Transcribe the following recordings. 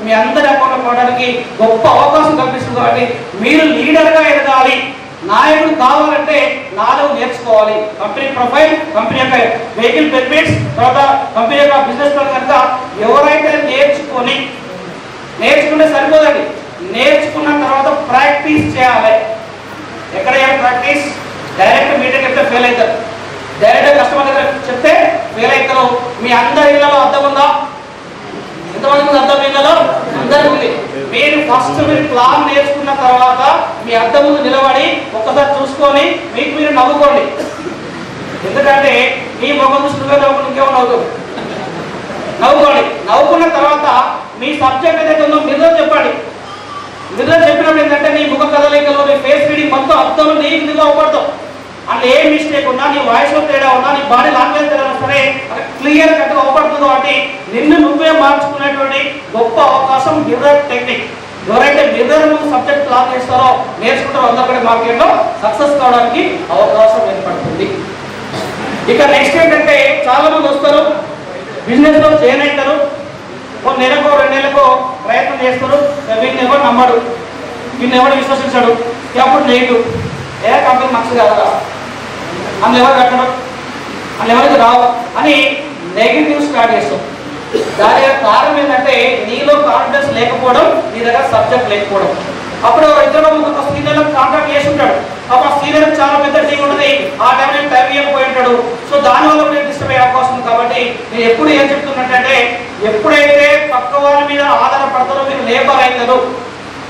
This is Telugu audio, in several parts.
మీ అందరి అకౌంట్లో పోవడానికి గొప్ప అవకాశం కల్పిస్తుంది. కాబట్టి మీరు లీడర్గా ఎదగాలి, నాయకుడు కావాలంటే 4 నేర్చుకోవాలి. కంపెనీ ప్రొఫైల్, కంపెనీ యొక్క వెహికల్ బెనిఫిట్స్, తర్వాత కంపెనీ యొక్క బిజినెస్ ప్లాన్ కనుక ఎవరైతే నేర్చుకుంటే సరిపోదండి. నేర్చుకున్న తర్వాత ప్రాక్టీస్ చేయాలి. ఎక్కడ చేయాలి ప్రాక్టీస్? డైరెక్ట్ మీటింగ్ చెప్తే ఫెయిల్ అవుతారు, డైరెక్ట్ కస్టమర్ దగ్గర చెప్తే ఫెయిల్ అవుతారు. మీ అందరి ఇళ్లలో అర్థం ఉందా? ఎంతమందికి అర్థం? ఇళ్లలో అందరికీ ఉంది. మీరు ఫస్ట్ ప్లాన్ నేర్చుకున్న తర్వాత మీ అద్దం ముందు నిలబడి ఒక్కసారి చూసుకొని మీకు మీరు నవ్వుకోండి. ఎందుకంటే మీ ముఖం చూసుకుంటే ఇంకేమో నవ్వుకోండి. నవ్వుకున్న తర్వాత మీ సబ్జెక్ట్ ఏదైతే ఉందో మీరు చెప్పండి. మీరు చెప్పినప్పుడు ఏంటంటే నీ ముఖ కదలికలు, నీ ఫేస్ రీడింగ్ మొత్తం అర్థం నీకు నిజంగా అవపడతావు. అంటే ఏ మిస్టేక్ ఉన్నా, నీ వాయిస్లో తేడా ఉన్నా, నీ బాడీ లాంగ్వేజ్ తేడా సరే క్లియర్ కట్గా అవపడుతుంది. కాబట్టి నిన్ను నువ్వే మార్చుకునేటువంటి గొప్ప అవకాశం మిర్రర్ టెక్నిక్. ఎవరైతే మిర్రర్ ముందు సబ్జెక్ట్ ప్లాన్ చేస్తారో, నేర్చుకుంటారో అందరూ కూడా మార్కెట్లో సక్సెస్ కావడానికి అవకాశం ఏర్పడుతుంది. ఇక నెక్స్ట్ ఏంటంటే చాలా మంది వస్తారు, బిజినెస్ లో జాయిన్ అవుతారు, ఒక నెలకు 2 నెలలకు ప్రయత్నం చేస్తారు. వీళ్ళని ఎవరు నమ్మడు, వీళ్ళని ఎవరు విశ్వసించాడు, అప్పుడు నెగిటివ్ ఏ కంపెనీ మంచిది కాదా, అందులో ఎవరు కట్టడం, అందులో ఎవరికి రావు అని నెగిటివ్ స్టార్ట్ చేస్తాం. దాని కారణం ఏంటంటే నీలో కాన్ఫిడెన్స్ లేకపోవడం, నీ దగ్గర సబ్జెక్ట్ లేకపోవడం. అప్పుడు ఇద్దరు ఒక సీనియర్లకు కాంటాక్ట్ చేసి ఉంటాడు. అప్పుడు సీనియర్ చాలా పెద్ద టీం ఉంటుంది, ఆ టైంలో టైం ఇవ్వకపోయి ఉంటాడు. సో దానివల్ల కూడా డిస్టర్బ్ అయ్యే అవకాశం ఉంది. కాబట్టి నేను ఎప్పుడు ఏం చెప్తున్నట్టంటే, ఎప్పుడైతే పక్క వాళ్ళ మీద ఆధారపడతారో మీరు లేబర్ అవుతారు,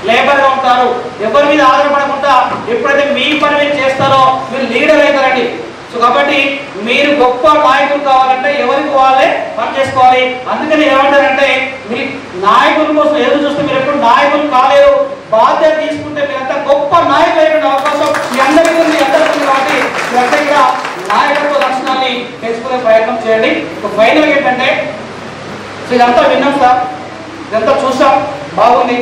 లేబర్గా ఉంటారు. ఎవరి మీద ఆధారపడకుండా ఎప్పుడైతే మీ పని మీరు చేస్తారో మీరు లీడర్ అవుతారండి. సో కాబట్టి మీరు గొప్ప నాయకులు కావాలంటే ఎవరికి వాళ్ళే పని చేసుకోవాలి. అందుకని ఏమంటారంటే, మీ నాయకుల కోసం ఎదురు చూస్తే మీరు ఎప్పుడు నాయకులు కాలేరు. బాధ్యత తీసుకుంటే మీరంతా గొప్ప నాయకులు అయ్యే అవకాశం మీ అందరికీ ఉంది, అందరికీ. కాబట్టి మీరంతా కూడా నాయకత్వ లక్షణాన్ని తెలుసుకునే ప్రయత్నం చేయండి. ఫైనల్ ఏంటంటే, సో ఇదంతా విన్నాం సార్, ఇదంతా చూసాం, బాగుంది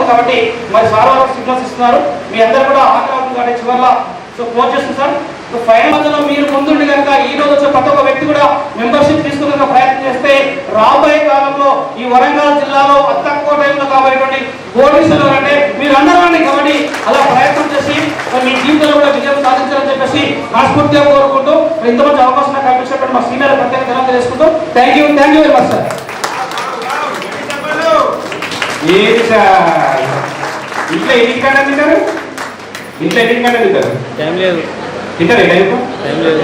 కాబట్టి మరి సార్ వాళ్ళకి సిగ్నల్స్ ఇస్తున్నారు. మీ అందరూ కూడా ఆకలి కాబట్టి చివరిలో సో క్లోజ్ చేస్తుంది సార్. సో ఫైనల్ మధ్యలో మీరు ముందుండి కనుక ఈ రోజు వచ్చే ప్రతి ఒక్క వ్యక్తి కూడా మెంబర్షిప్ తీసుకునే ప్రయత్నం చేస్తే రాబోయే కాలంలో ఈ వరంగల్ జిల్లాలో అతి తక్కువ టైంలో కాబట్టి పోలీసులు అంటే మీరు అందరూ అండి. కాబట్టి అలా ప్రయత్నం చేసి మీ జీవితంలో కూడా విజయం సాధించాలని చెప్పేసి మనస్ఫూర్తిగా కోరుకుంటూ ఇంతమంది అవకాశం కల్పించినటువంటి మా సీనియర్ ప్రత్యేక ధన్యవాదాలు చేసుకుంటూ thank you very much sir. ఇంట్లో ఎన్ని గంటలు తింటారు? ఇంట్లో ఎన్ని గంటలు తింటారు? టైం లేదు. తింటారు టైం లేదు.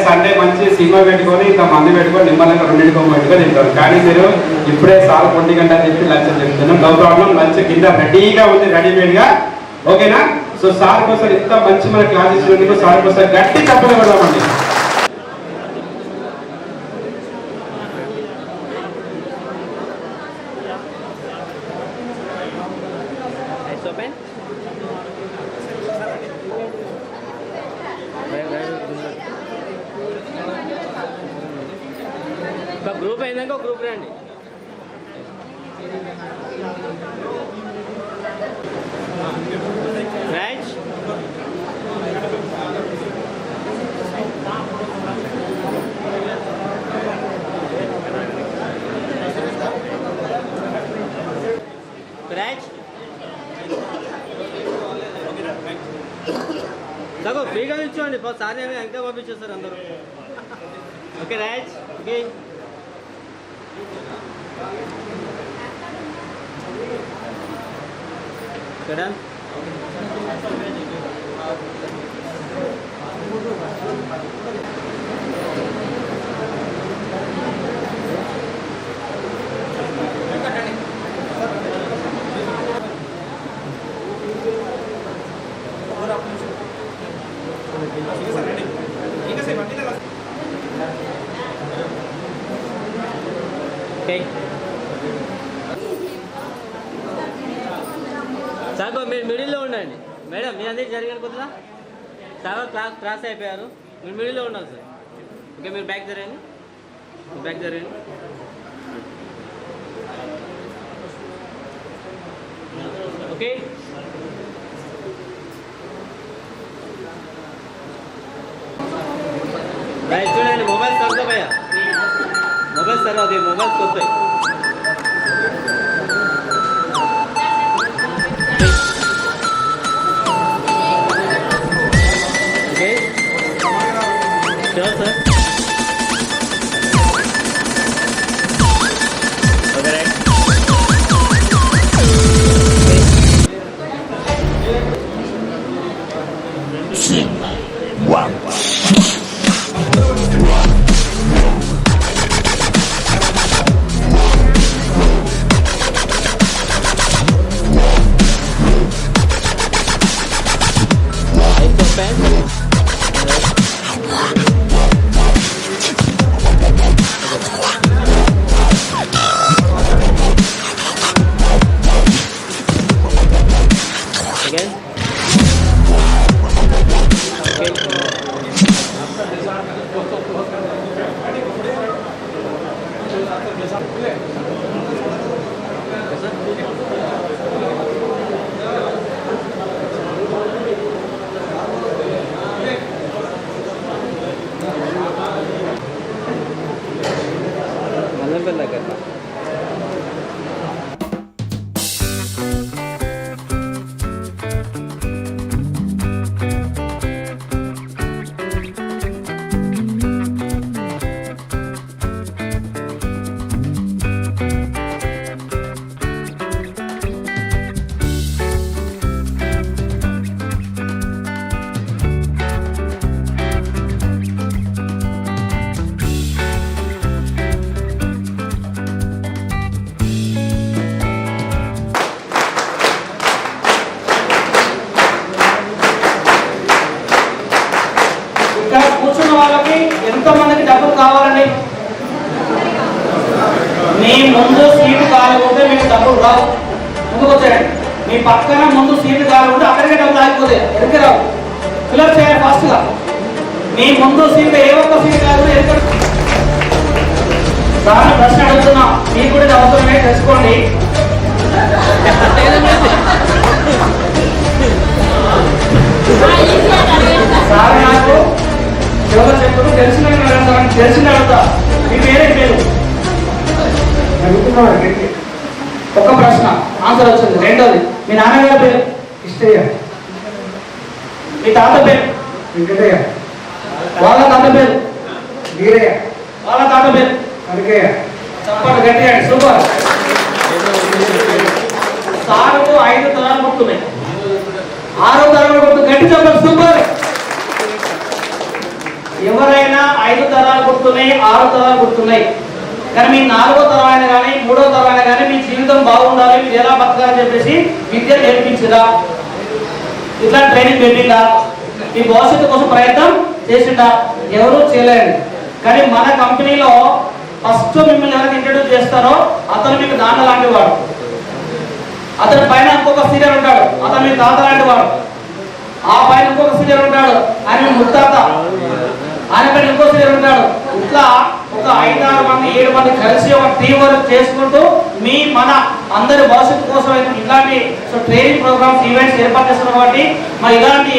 సండే మంచి సినిమా పెట్టుకొని ఇంత మంది పెట్టుకొని నిమ్మలంగా 2 పెట్టుకొని తింటారు. కానీ మీరు ఇప్పుడే సార్ 1 గంట చెప్పి లంచ్ చెప్తున్నాం. నో ప్రాబ్లం, లంచ్ కింద రెడీగా ఉంది, రెడీమేడ్గా. ఓకేనా? సో సార్ కోసం ఇంత మంచి మన క్లాస్ ఇచ్చినందుకు సార్ కోసం గట్టి తప్పలు పెడదామండి. గ్రూప్ అయిందాక గ్రూప్ రండి. రైట్ రైట్ దగ్గర ఫ్రీగా ఇచ్చోండి. సార్ ఇంకా పంపించేస్తారు అందరూ. Okay right. Okay Done? Okay. Sir మీరు మిడిల్లో ఉండండి మేడం. మీ అందరికి జరిగాను కొద్దిగా సార్ క్లాస్ అయిపోయారు, మీరు మిడిల్లో ఉండాలి సార్. ఓకే మీరు బ్యాక్ జరగండి, బ్యాక్ జరగండి. Okay right. చూడండి మొబైల్స్ తగ్గుతాయా? మొబైల్స్ తర్వాత మొబైల్స్ వస్తాయి. Okay. Sure, sir. Okay, right. Wow. ఇక్కడ కూర్చున్న వాళ్ళకి ఎంతమందికి డబ్బులు కావాలండి? మీ ముందు సీటు ఖాళీ ఉంటే మీకు డబ్బులు రావు, ముందుకు వచ్చాయండి. మీ పక్కన ముందు సీటు ఖాళీ ఉంటే అక్కడికే డబ్బులు ఆగిపోతాయి, ఎదురుకి రావు. ఫిల్అప్ చేయాలి ఫాస్ట్గా. మీ ముందు సీటు ఏ ఒక్క సీటు కాదు ఎదురు. సార్ ప్రశ్న అడుగుతున్నా, మీకు కూడా అవసరమే తెలుసుకోండి. సార్ నాకు ఎవరు చెప్పు తెలిసిన అడుగుతా. మీ పేరే పేరు ఒక ప్రశ్న ఆన్సర్ వచ్చింది. రెండోది, మీ నాన్నగారి పేరు? ఇష్టయ్య. మీ తాత పేరు? వెంకటయ్య. వాళ్ళ తాత పేరు? వీరయ్య. వాళ్ళ తాత పేరు? కనకయ్య. చెప్పండి గట్టిగా. సూపర్. సారుకు 5 తరాలు గుర్తున్నాయి. 6వ తరం గుర్తు గట్టి చెప్పండి. సూపర్. ఎవరైనా 5 తరాలు గుర్తున్నాయి, 6 తరాలు గుర్తున్నాయి, కానీ మీ 4వ తరం అయినా కానీ 3వ తరం అయినా కానీ మీ జీవితం బాగుండాలి, మీరు ఎలా బతకాలని చెప్పేసి విద్య నేర్పించిందా? ఇట్లా ట్రైనింగ్ పెట్టిందా? మీ భవిష్యత్తు కోసం ప్రయత్నం చేసిందా? ఎవరు చేయలేండి. కానీ మన కంపెనీలో ఫస్ట్ మిమ్మల్ని ఎవరైతే ఇంట్రడ్యూస్ చేస్తారో అతను మీకు నాన్న లాంటి వాడు. అతని పైన ఇంకొక సీనియర్ ఉంటాడు, అతను మీ తాత లాంటి వాడు. ఆ పైన ఇంకొక సీనియర్ ఉంటాడు, ఆయన మీ ముత్తాత. ఆయన పైన ఇంకో సీనియర్ ఉంటాడు. ఇట్లా ఒక 5-6 మంది 7 మంది కలిసి ఒక టీం వర్క్ చేసుకుంటూ మన అందరి భవిష్యత్తు కోసం ఇలాంటి ట్రైనింగ్ ప్రోగ్రామ్స్, ఈవెంట్స్ ఏర్పాటు చేస్తున్నారు. కాబట్టి మరి ఇలాంటి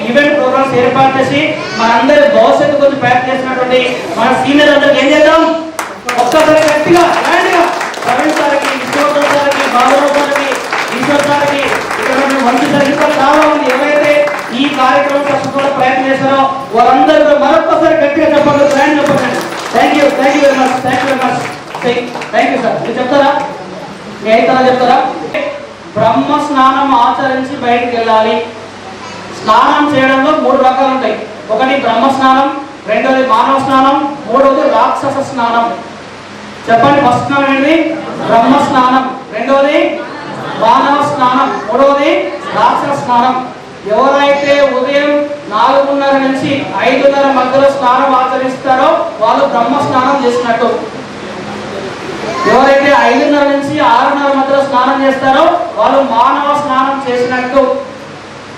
ఈవెంట్ ప్రోగ్రామ్స్ ఏర్పాటు చేసి మనందరి భవిష్యత్తు గురించి ప్రయత్నం చేసినటువంటి మన సీనియర్ అందరికి ఏం చేద్దాం? ఒక్కసారి గట్టిగా ప్రవీణ్ సార్కి, విశ్వనాథ్ సార్కి, బాబురావు సార్కి, ఈశ్వర్ సార్కి, ఇక్కడ మంచి సార్, ఇంకా చాలా మంది ఎవరైతే ఈ కార్యక్రమం సక్సెస్ఫుల్ ప్రయత్నం చేశారో వారందరూ మరొక్కసారి గట్టిగా చెప్పండి. Thank you very much. Thank you sir. మీరు చెప్తారా? మీ అయితారా చెప్తారా? బ్రహ్మ స్నానం ఆచరించి బయటికి వెళ్ళాలి. స్నానం చేయడంలో 3 రకాలు ఉంటాయి. ఒకటి బ్రహ్మ స్నానం, రెండోది మానవ స్నానం, మూడవది రాక్షస స్నానం. చెప్పండి. ఫస్ట్ స్నానం ఏంటి? బ్రహ్మ స్నానం. రెండవది మానవ స్నానం. మూడవది రాక్షస స్నానం. ఎవరైతే ఉదయం 4:30 నుంచి 5:30 మధ్యలో స్నానం ఆచరిస్తారో వాళ్ళు బ్రహ్మ స్నానం చేసినట్టు. ఎవరైతే 5:30 నుంచి 6:30 మధ్యలో స్నానం చేస్తారో వాళ్ళు మానవ స్నానం చేసినట్టు.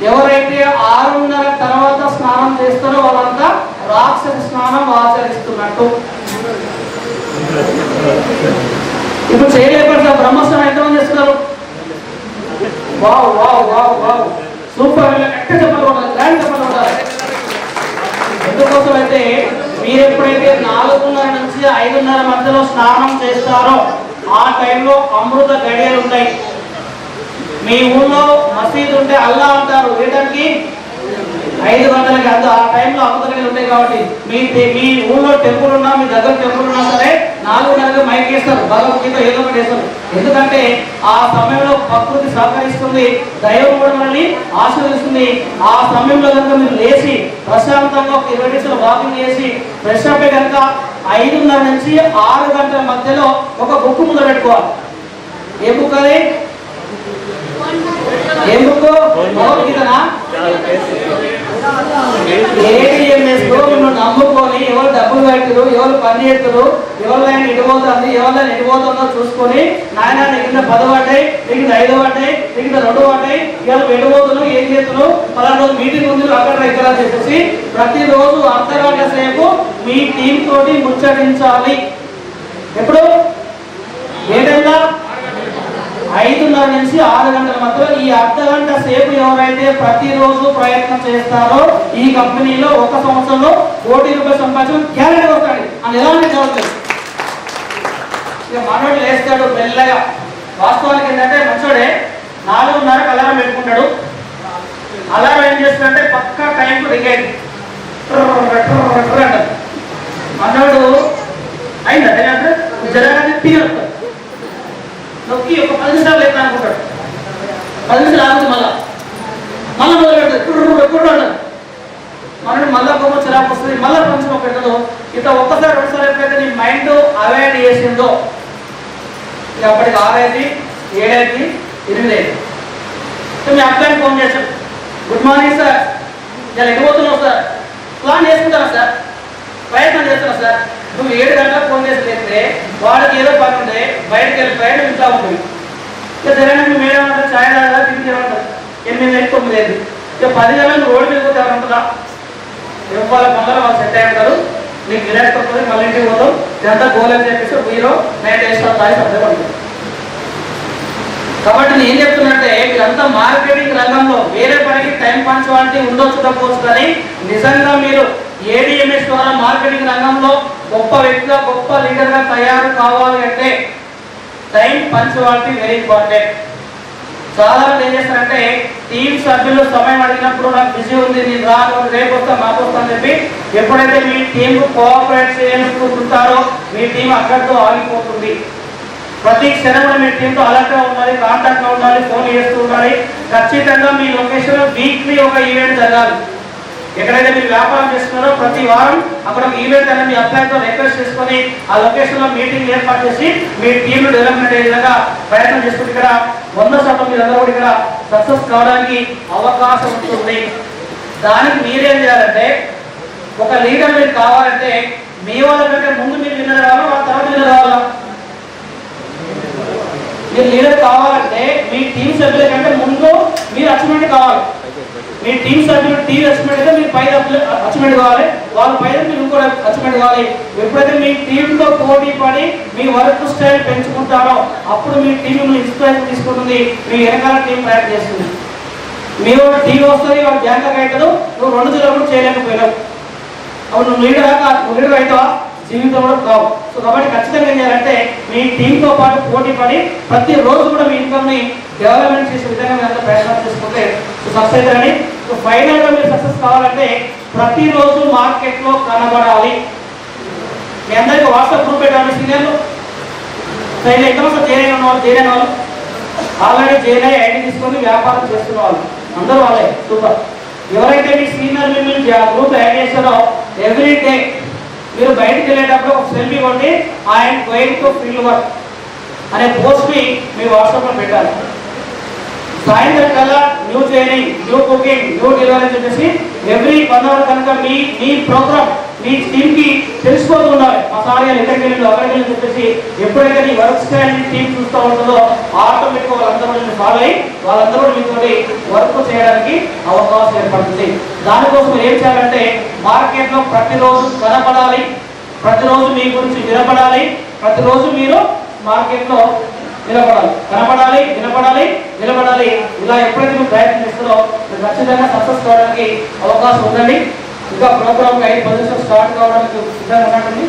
ఎవరైతే 6:30 తర్వాత స్నానం చేస్తారో వాళ్ళంతా రాక్షస స్నానం ఆచరిస్తున్నట్టు. ఇప్పుడు చేయలేకపోతే సార్ బ్రహ్మస్నానం ఎంతమంది చేస్తున్నారు? Wow wow wow wow, super. ఎక్కడ చెప్పాలి, గ్రాండ్ చెప్పాలి. ఎందుకోసం అయితే మీరు ఎప్పుడైతే 4:30 నుంచి 5:30 మధ్యలో స్నానం చేస్తారో ఆ టైంలో అమృత గడియలు ఉంటాయి. మీ ఊళ్ళో మసీదు ఉంటే అల్లా అంటారు ఏంటంటే 5 గంటలకి అందు ఆ టైంలో అబద్ధాలు ఉంటాయి కాబట్టి మీ ఊళ్ళో టెంపుల్ ఉన్నా మీ దగ్గర టెంపుల్ ఉన్నా సరే 4:30కి మైక్ వేస్తారు, భగవద్గీత ఏదో ఒకటి వేస్తారు. ఎందుకంటే ఆ సమయంలో ప్రకృతి సహకరిస్తుంది, దైవం కూడా మనల్ని ఆశీర్వదిస్తుంది. ఆ సమయంలో కనుక మీరు లేచి ప్రశాంతంగా ఒక 20 నిమిషాలు వాకింగ్ చేసి ఫ్రెష్ అప్ కనుక 5:30 నుంచి 6 గంటల మధ్యలో ఒక బుక్ ముందు పెట్టుకోవాలి. ఏ బుక్ అది? ఏం బుక్? భగవద్గీతనా? ADMS లో మిమ్మల్ని నమ్ముకొని ఎవరు డబ్బులు కట్టారు, ఎవరు పని చేస్తారు, ఎవరు లైన్ ఎడిపోతుంది, ఎవరు లైన్ ఎడిపోతుందో చూసుకొని నాయన నీకు 10 పడ్డాయి, నీకు 5 పడ్డాయి, నీకు 2 పడ్డాయి, ఇవాళ వెళ్ళిపోతున్నావు, ఏం చేస్తున్నావు, పలానా రోజు మీటింగ్ ఉంది అక్కడ ఇక్కడ చెప్పేసి ప్రతిరోజు అర్ధగంట సేపు మీ టీం తోటి ముచ్చటించాలి. ఎప్పుడు? ఏంటంటే 5:30 నుంచి 6 గంటల మధ్యలో ఈ అర్ధగంట సేపు ఎవరైతే ప్రతిరోజు ప్రయత్నం చేస్తారో ఈ కంపెనీలో 1 సంవత్సరంలో ₹1 కోటి సంపాదించడం గ్యారెంటీ వస్తాడు అని ఎలాంటి చదువుతాడు. ఇక మనోడు లేస్తాడు మెల్లగా. వాస్తవానికి ఏంటంటే మంచోడే 4:30కి అలారం పెట్టుకుంటాడు. అలారం ఏం చేస్తాడంటే పక్కా టైంకు రింగ్ అయింది అంటాడు. మనోడు అయిందంటే జరగానే తీరుతాడు, నొక్కి ఒక 10 నిమిషాలు లేదు అనుకుంటాడు. 10 నిమిషాలు ఆగుతుంది, మళ్ళీ మొదలు పెడతాడు ఎప్పుడు అంటారు. మనడు మళ్ళీ బొమ్మ చిరాకు వస్తుంది, మళ్ళీ కొంచెం పెట్టదు. ఇట్లా ఒక్కసారి 2 సార్లు ఎప్పుడైతే నీ మైండ్ అవాయిడ్ చేసిందో ఇక అప్పటికి 6 అయింది, 7 అయింది, 8 అయింది. మీ అబ్బాయిని ఫోన్ చేశాడు, గుడ్ మార్నింగ్ సార్, ఇలా ఎడిపోతున్నావు సార్, ప్లాన్ చేసుకుంటాను సార్, ప్రయత్నం చేస్తున్నావు సార్. నువ్వు 7 గంటలకు ఫోన్ చేసి లేస్తే వాడికి ఏదో పని ఉంటే బయటకు వెళ్ళిపోయాడు, ఇంట్లో ఉంటుంది. ఇక సరైన మీ మేడం అంటే ఛాయ్ తాగా తిరిగి ఏమంటారు 8 అయింది 9 అయింది. ఇక 10 గంటలకు రోడ్డు మీద పోతే ఎవరంటుందా వాళ్ళ పనులు వాళ్ళు సెట్ అయి ఉంటారు, నీకు గిరాక్ వస్తుంది, మళ్ళీ ఇంటికి పోతాం, ఇదంతా గోల్ అని చెప్పేసి వీరో నైట్ వేస్తాం తాగి సబ్జెక్ట్ ఉంటుంది. కాబట్టి నేను ఏం చెప్తున్నట్టే మీరంతా మార్కెటింగ్ రంగంలో వేరే పనికి టైం పంచువాలిటీ ఉండొచ్చు తప్పవచ్చు, కానీ నిజంగా మీరు ADMS ద్వారా మార్కెటింగ్ రంగంలో గొప్ప వ్యక్తిగా గొప్ప లీడర్గా తయారు కావాలి అంటే టైం పంచువాలిటీ వెరీ ఇంపార్టెంట్. చాలా మంది ఏం చేస్తారంటే టీం సభ్యులు సమయం అడిగినప్పుడు నాకు బిజీ ఉంది, నేను రాను, రేపు వస్తా మాకు వస్తా అని చెప్పి ఎప్పుడైతే మీ టీం కోఆపరేట్ చేయాలనుకుంటారో మీ టీం అక్కడితో ఆగిపోతుంది. ప్రతి క్షణం మీ టీంతో అలర్ట్గా ఉండాలి, కాంటాక్ట్లో ఉండాలి, ఫోన్ చేస్తూ ఉండాలి. ఖచ్చితంగా మీ లొకేషన్లో వీక్లీ ఒక ఈవెంట్ జరగాలి. ఎక్కడైతే మీరు వ్యాపారం చేస్తున్నారో ప్రతి వారం అక్కడ ఒక ఈవెంట్ అనేది మీ అప్లైతో రిక్వెస్ట్ చేసుకొని ఆ లొకేషన్లో మీటింగ్ ఏర్పాటు చేసి మీ టీమ్ డెవలప్మెంట్ అయ్యే విధంగా ప్రయత్నం చేసుకుంటే ఇక్కడ 100% మీరందరూ కూడా ఇక్కడ సక్సెస్ కావడానికి అవకాశం ఉంటుంది. దానికి మీరేం చేయాలంటే ఒక లీడర్ మీరు కావాలంటే మీ వాళ్ళ కంటే ముందు మీరు విన్నర్ కావాలా, వాళ్ళ తర్వాత విన్నర్ కావాలా? మీరు లీడర్ కావాలంటే మీ టీం సభ్యుల కంటే ముందు మీరు అచీవ్మెంట్ కావాలి. మీ టీం సభ్యులు టీం అచీవ్మెంట్ అయితే మీరు 5 అచీవ్మెంట్ కావాలి, వాళ్ళ పైన మీరు ఇంకో అచీవ్మెంట్ కావాలి. ఎప్పుడైతే మీ టీంతో పోటీ పడి మీ వర్క్ స్టైల్ పెంచుకుంటారో అప్పుడు మీ టీం ఇన్స్పిరేషన్ తీసుకుంటుంది, మీ వెనకాల టీం ప్రయత్నం చేస్తుంది. మీ వాడు టీం వస్తుంది, వాడు బ్యాంక్ అవుతాడు, నువ్వు 2 జిల్లాలు కూడా చేయలేకపోయినావు, అప్పుడు నువ్వు లీడర్ అవుతావా? జీవితంలో కావు. సో కాబట్టి ఖచ్చితంగా ఏం చేయాలంటే మీ టీంతో పాటు పోటీ పడి ప్రతిరోజు కూడా మీ ఇన్కమ్ని డెవలప్మెంట్ చేసే విధంగా మీరు అంతా ప్రయత్నం చేసుకుంటే సక్సెస్ అవుతారని. సో ఫైనల్గా మీరు సక్సెస్ కావాలంటే ప్రతిరోజు మార్కెట్లో కనబడాలి. మీ అందరికీ వాట్సాప్ గ్రూప్ పెట్టాలి సీనియర్లు. సో ఇలా ఎంతమంది చేరైన వాళ్ళు ఆల్రెడీ చేరై ఐడి తీసుకొని వ్యాపారం చేస్తున్న వాళ్ళు అందరూ వాళ్ళే సూపర్. ఎవరైతే మీ సీనియర్ మిమ్మల్ని గ్రూప్ యాడ్ చేస్తారో ఎవ్రీ డే మీరు బయటకు వెళ్ళేటప్పుడు ఒక సెల్ఫీ కొట్టి ఆయన గోయింగ్ టు ఫీల్డ్ వర్క్ అనే పోస్ట్ని మీ వాట్సాప్లో పెట్టాలి. సాయంత్రం కల్లా new training, new cooking, new delivery అని చెప్పేసి ఎవ్రీ 1 అవర్ కనుక మీ ప్రోగ్రామ్ మీ టీంకి తెలిసిపోతూ ఉండాలి. మా సార్ గారు ఎక్కడికి వెళ్ళి అక్కడికి వెళ్ళి చెప్పేసి ఎప్పుడైతే నీ వర్క్ స్టైల్ టీం చూస్తూ ఉంటుందో ఆటోమేటిక్గా వాళ్ళందరూ ఫాలో అయ్యి వాళ్ళందరూ మీతో వర్క్ చేయడానికి అవకాశం ఏర్పడుతుంది. దానికోసం ఏం చేయాలంటే మార్కెట్లో ప్రతిరోజు కనపడాలి, ప్రతిరోజు మీ గురించి వినపడాలి, ప్రతిరోజు మీరు మార్కెట్లో నిలబడాలి, కనపడాలి, నిలబడాలి. ఇలా ఎప్పుడైతే మీరు ప్రయత్నం చేస్తారో మీరు ఖచ్చితంగా సక్సెస్ కావడానికి అవకాశం ఉందండి. ఇంకా ప్రోగ్రామ్ 5-10 నిమిషాలు స్టార్ట్ కావడానికి సిద్ధంగా ఉన్నట్టుంది.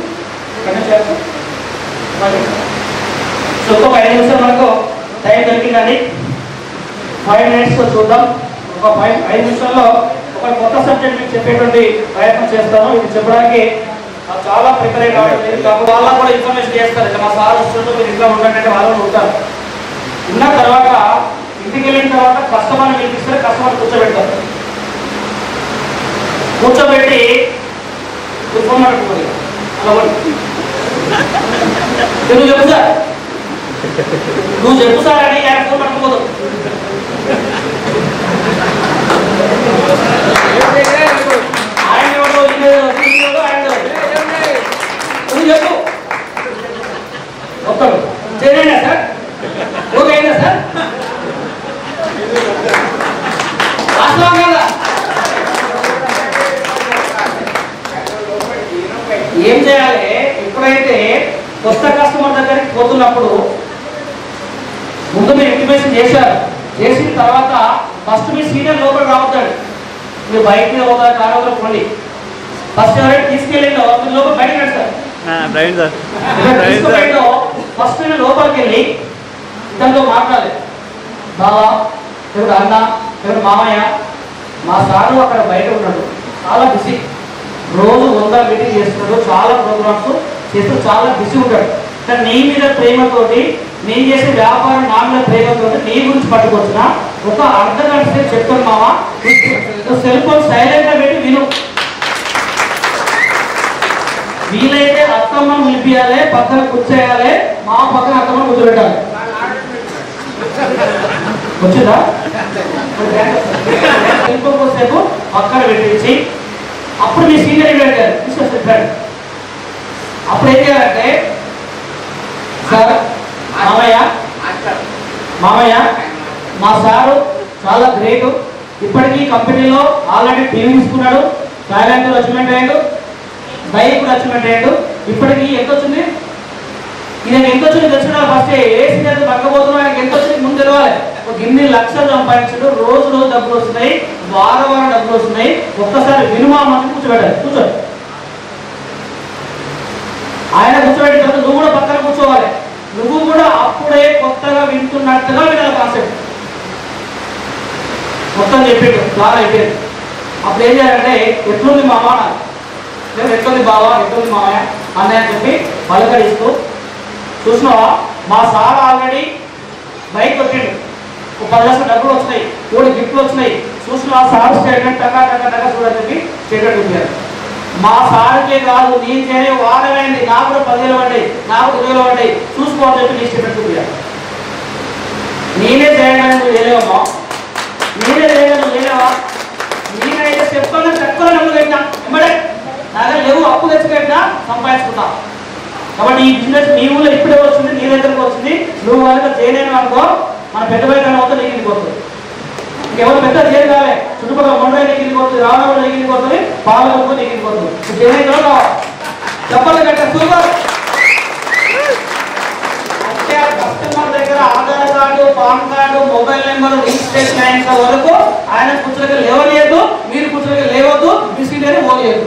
సో ఇంకొక 5 నిమిషాలు మనకు టైం దొరికిందండి. 5 minutes చూద్దాం. ఒక 5 నిమిషాల్లో ఒక కొత్త సబ్జెక్ట్ మీకు చెప్పేటువంటి ప్రయత్నం చేస్తాను. ఇది చెప్పడానికి చాలా ప్రిపేర్ కావాలి. కాబట్టి వాళ్ళకు కూడా ఇన్ఫర్మేషన్ చేస్తారు. ఇట్లా మా సార్ వస్తుంటే మీరు ఇంట్లో ఉండండి వాళ్ళు ఉంటారు. ఉన్న తర్వాత ఇంటికి వెళ్ళిన తర్వాత కస్టమర్ని పిలిపిస్తారు. కస్టమర్ కూర్చోబెడతారు. కూర్చోబెట్టి ఫోన్ మాట్లాడుకోవాలి. అలా నువ్వు చెప్పు సార్, నువ్వు చెప్పు సార్ అని ఆయన ఫోన్ పట్టుకోదు. ఆయన ఎవడో ఆయన నువ్వు చెప్పు ఒక్కడు చేయనా సార్, ఓకే అయినా సార్ వాస్తవం కదా. ఏం చేయాలి? ఎప్పుడైతే కొత్త కస్టమర్ దగ్గరికి పోతున్నప్పుడు ముందు మీరు ఇంటిమేషన్ చేశారు. చేసిన తర్వాత ఫస్ట్ మీ సీనియర్ లోపల రావద్దాడు. మీరు బైక్ మీద ఒక కారు పోండి. ఫస్ట్ ఎవరైతే తీసుకెళ్ళిందో మీరు లోపల బయట నడుస్తారు. ఫస్ట్ నేను లోపలికి వెళ్ళి ఇతనితో మాట్లాడాలి. బావా, ఎవరు అన్న, ఎవరు మామయ్య, మా సారు అక్కడ బయట ఉన్నాడు, చాలా బిజీ, రోజు 100 మీటింగ్ చేస్తున్నాడు, చాలా ప్రోగ్రామ్స్ చేస్తూ చాలా బిజీ ఉంటాడు. కానీ నీ మీద ప్రేమతోటి, నేను చేసే వ్యాపారం నా మీద ప్రేమతోటి నీ గురించి పట్టుకొచ్చిన ఒక అర్ధగంట సేపు చెప్తాను మావా, సెల్ ఫోన్ సైలెంట్ గా పెట్టి విను. వీలైతే అత్తమ్మను నిలిపియాలి, పక్కన కూర్చేయాలి, మా పక్కన అత్తమ్మను కూర్చోబెట్టాలి. వచ్చిందా? సెల్ ఫోన్ కోసేపు పక్కన పెట్టించి అప్పుడు మీ సీనియర్ పెట్టారు తీసుకొచ్చారు. అప్పుడు ఏం చేయాలంటే, సార్ మామయ్య మా సారు చాలా గ్రేట్, ఇప్పటికీ కంపెనీలో ఆల్రెడీ టీవీ తీసుకున్నాడు, థాయిలాండ్ అచీవ్మెంట్ అయ్యాడు, బైక్ కూడా అచీవ్మెంట్ అయ్యాడు. ఇప్పటికీ ఎంత వచ్చింది? ఈయనకి ఎంత వచ్చింది తెచ్చుకున్నా ఫస్ట్ ఏ సీనియర్ పక్కపోతున్నాడు, ఆయనకి ఎంత వచ్చింది ముందు తెలవాలి. ఒక ఇన్ని లక్షలు సంపాదించాడు, రోజు రోజు డబ్బులు వస్తున్నాయి, వారం డబ్బులు వస్తున్నాయి. ఒక్కసారి వినుమా మంది కూర్చోబెట్టాలి. కూర్చో, ఆయన కూర్చోబెట్టిన తర్వాత నువ్వు కూడా పక్కన కూర్చోవాలి. నువ్వు కూడా అప్పుడే కొత్తగా వింటున్నట్టుగా వినాలి కాన్సెప్ట్. మొత్తం చెప్పిండు, బాగా అయిపోయింది. అప్పుడు ఏం చేయాలంటే, ఎట్లుంది మామ, మేము ఎట్లుంది బావా, ఎట్లుంది మామయ్య అన్నయ్య చెప్పి పలకరిస్తూ, చూసినావా మా సార్ ఆల్రెడీ బైక్ వచ్చిండు, 10 లక్షల డబ్బులు వచ్చినాయి, 3 గిఫ్ట్లు వచ్చినాయి, చూసినావా సార్ స్టేట్మెంట్ టకా టకా టకా చూడని చెప్పి స్టేట్మెంట్ చూపించారు. మా సార్కే కాదు, నేను చేయని వాడమైంది, నాకు కూడా 10,000 పడ్డాయి, నాకు 20,000 పడ్డాయి, చూసుకోవాలని చెప్పి నీ స్టేట్మెంట్ చూపించారు. నేనే చేయడానికి నువ్వు చేయలేవమ్మా, నేనే చేయలేదు నువ్వు చేయలేవా? నేనైతే చెప్పాలని తక్కువ డబ్బులు పెట్టినా ఎమ్మడే నా దగ్గర లేవు, అప్పు తెచ్చిపెట్టినా సంపాదించుకుంటా. కాబట్టి ఈ బిజినెస్ నీ ఊళ్ళో ఇప్పుడే వచ్చింది, నీ దగ్గరకు వచ్చింది. నువ్వు వాళ్ళకి చేయలేను అనుకో, మన పెద్ద బయట అవుతుంది, నీకు ఇంటికి వస్తుంది. ఇంకెవరు పెద్ద చేయరు కావాలి, చుట్టుపక్కల మొండై నీకు ఇంటికి వస్తుంది, రావడం నీకు ఇంటికి వస్తుంది, పాలకు నీకు ఇంటికి వస్తుంది. నువ్వు చేయలేదో కావాలి చెప్పాలి కట్ట సూపర్. అంటే ఆ కస్టమర్ దగ్గర Aadhaar card, pan card, mobile number registration అయినంత వరకు ఆయన కూర్చోగా లేవలేదు, మీరు కూర్చోగా లేవద్దు, మీ సీనియర్ పోలేదు.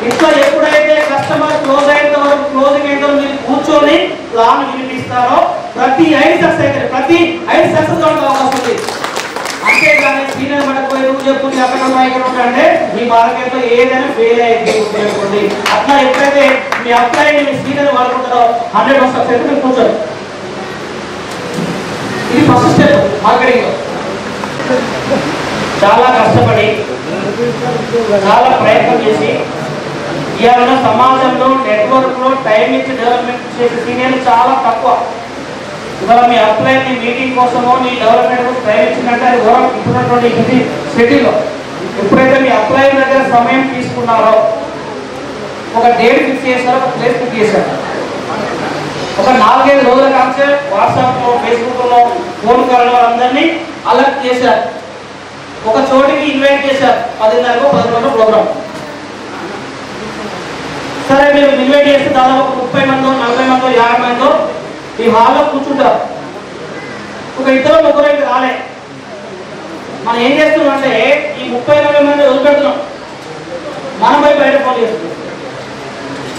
ఇట్లా ఎప్పుడైతే కస్టమర్ క్లోజ్ అయిన వరకు, క్లోజింగ్ అయిన వరకు మీరు కూర్చొని ప్లాన్ వినిపిస్తారో ప్రతి 5 సక్సెస్ అయితే ప్రతి 5 సక్సెస్ అవడానికి అవకాశం ఉంది. అంతేగాని సీనియర్ పడకపోయి నువ్వు చెప్పు అక్కడ ఉంటే మీ మార్కెట్ లో ఏదైనా ఫెయిల్ అయ్యి. అట్లా ఎప్పుడైతే మీ అప్లైని మీ సీనియర్ వాడుకుంటారో 100% సక్సెస్ అయితే మీరు కూర్చోరు. ఇది ఫస్ట్ స్టెప్ మార్కెటింగ్ లో. చాలా కష్టపడి చాలా ప్రయత్నం చేసి ఇవాళ సమాజంలో నెట్వర్క్ లో టైం ఇచ్చి డెవలప్మెంట్ చేసే సీనియర్లు చాలా తక్కువ. ఇవాళ మీ అప్లైన్ నీ మీటింగ్ కోసమో నీ డెవలప్మెంట్ కోసం టైం ఇచ్చినట్టు అది ఓరం ఇప్పుడున్నటువంటి ఇది సిటీలో. ఎప్పుడైతే మీ అప్లైన్ దగ్గర సమయం తీసుకున్నారో, ఒక డేట్ ఫిక్స్ చేశారో, ఒక ప్లేస్ ఫిక్స్ చేశారు, ఒక 4-5 రోజుల కాంచే వాట్సాప్ లో, ఫేస్బుక్ లో, ఫోన్ కాల్ అందరినీ అలర్ట్ చేశారు, ఒక చోటికి ఇన్వైట్ చేశారు, 10:30 11 ప్రోగ్రామ్. సరే మీరు ఇన్వైట్ చేస్తే దాదాపు 30 మందో, 40 మందో, 50 మందో ఈ హాల్లో కూర్చుంటారు. ఒక 2-3 రాలే. మనం ఏం చేస్తున్నాం అంటే ఈ 30-40 మంది వదిలిపెడుతున్నాం, మనం పోయి బయట ఫోన్ చేస్తున్నాం.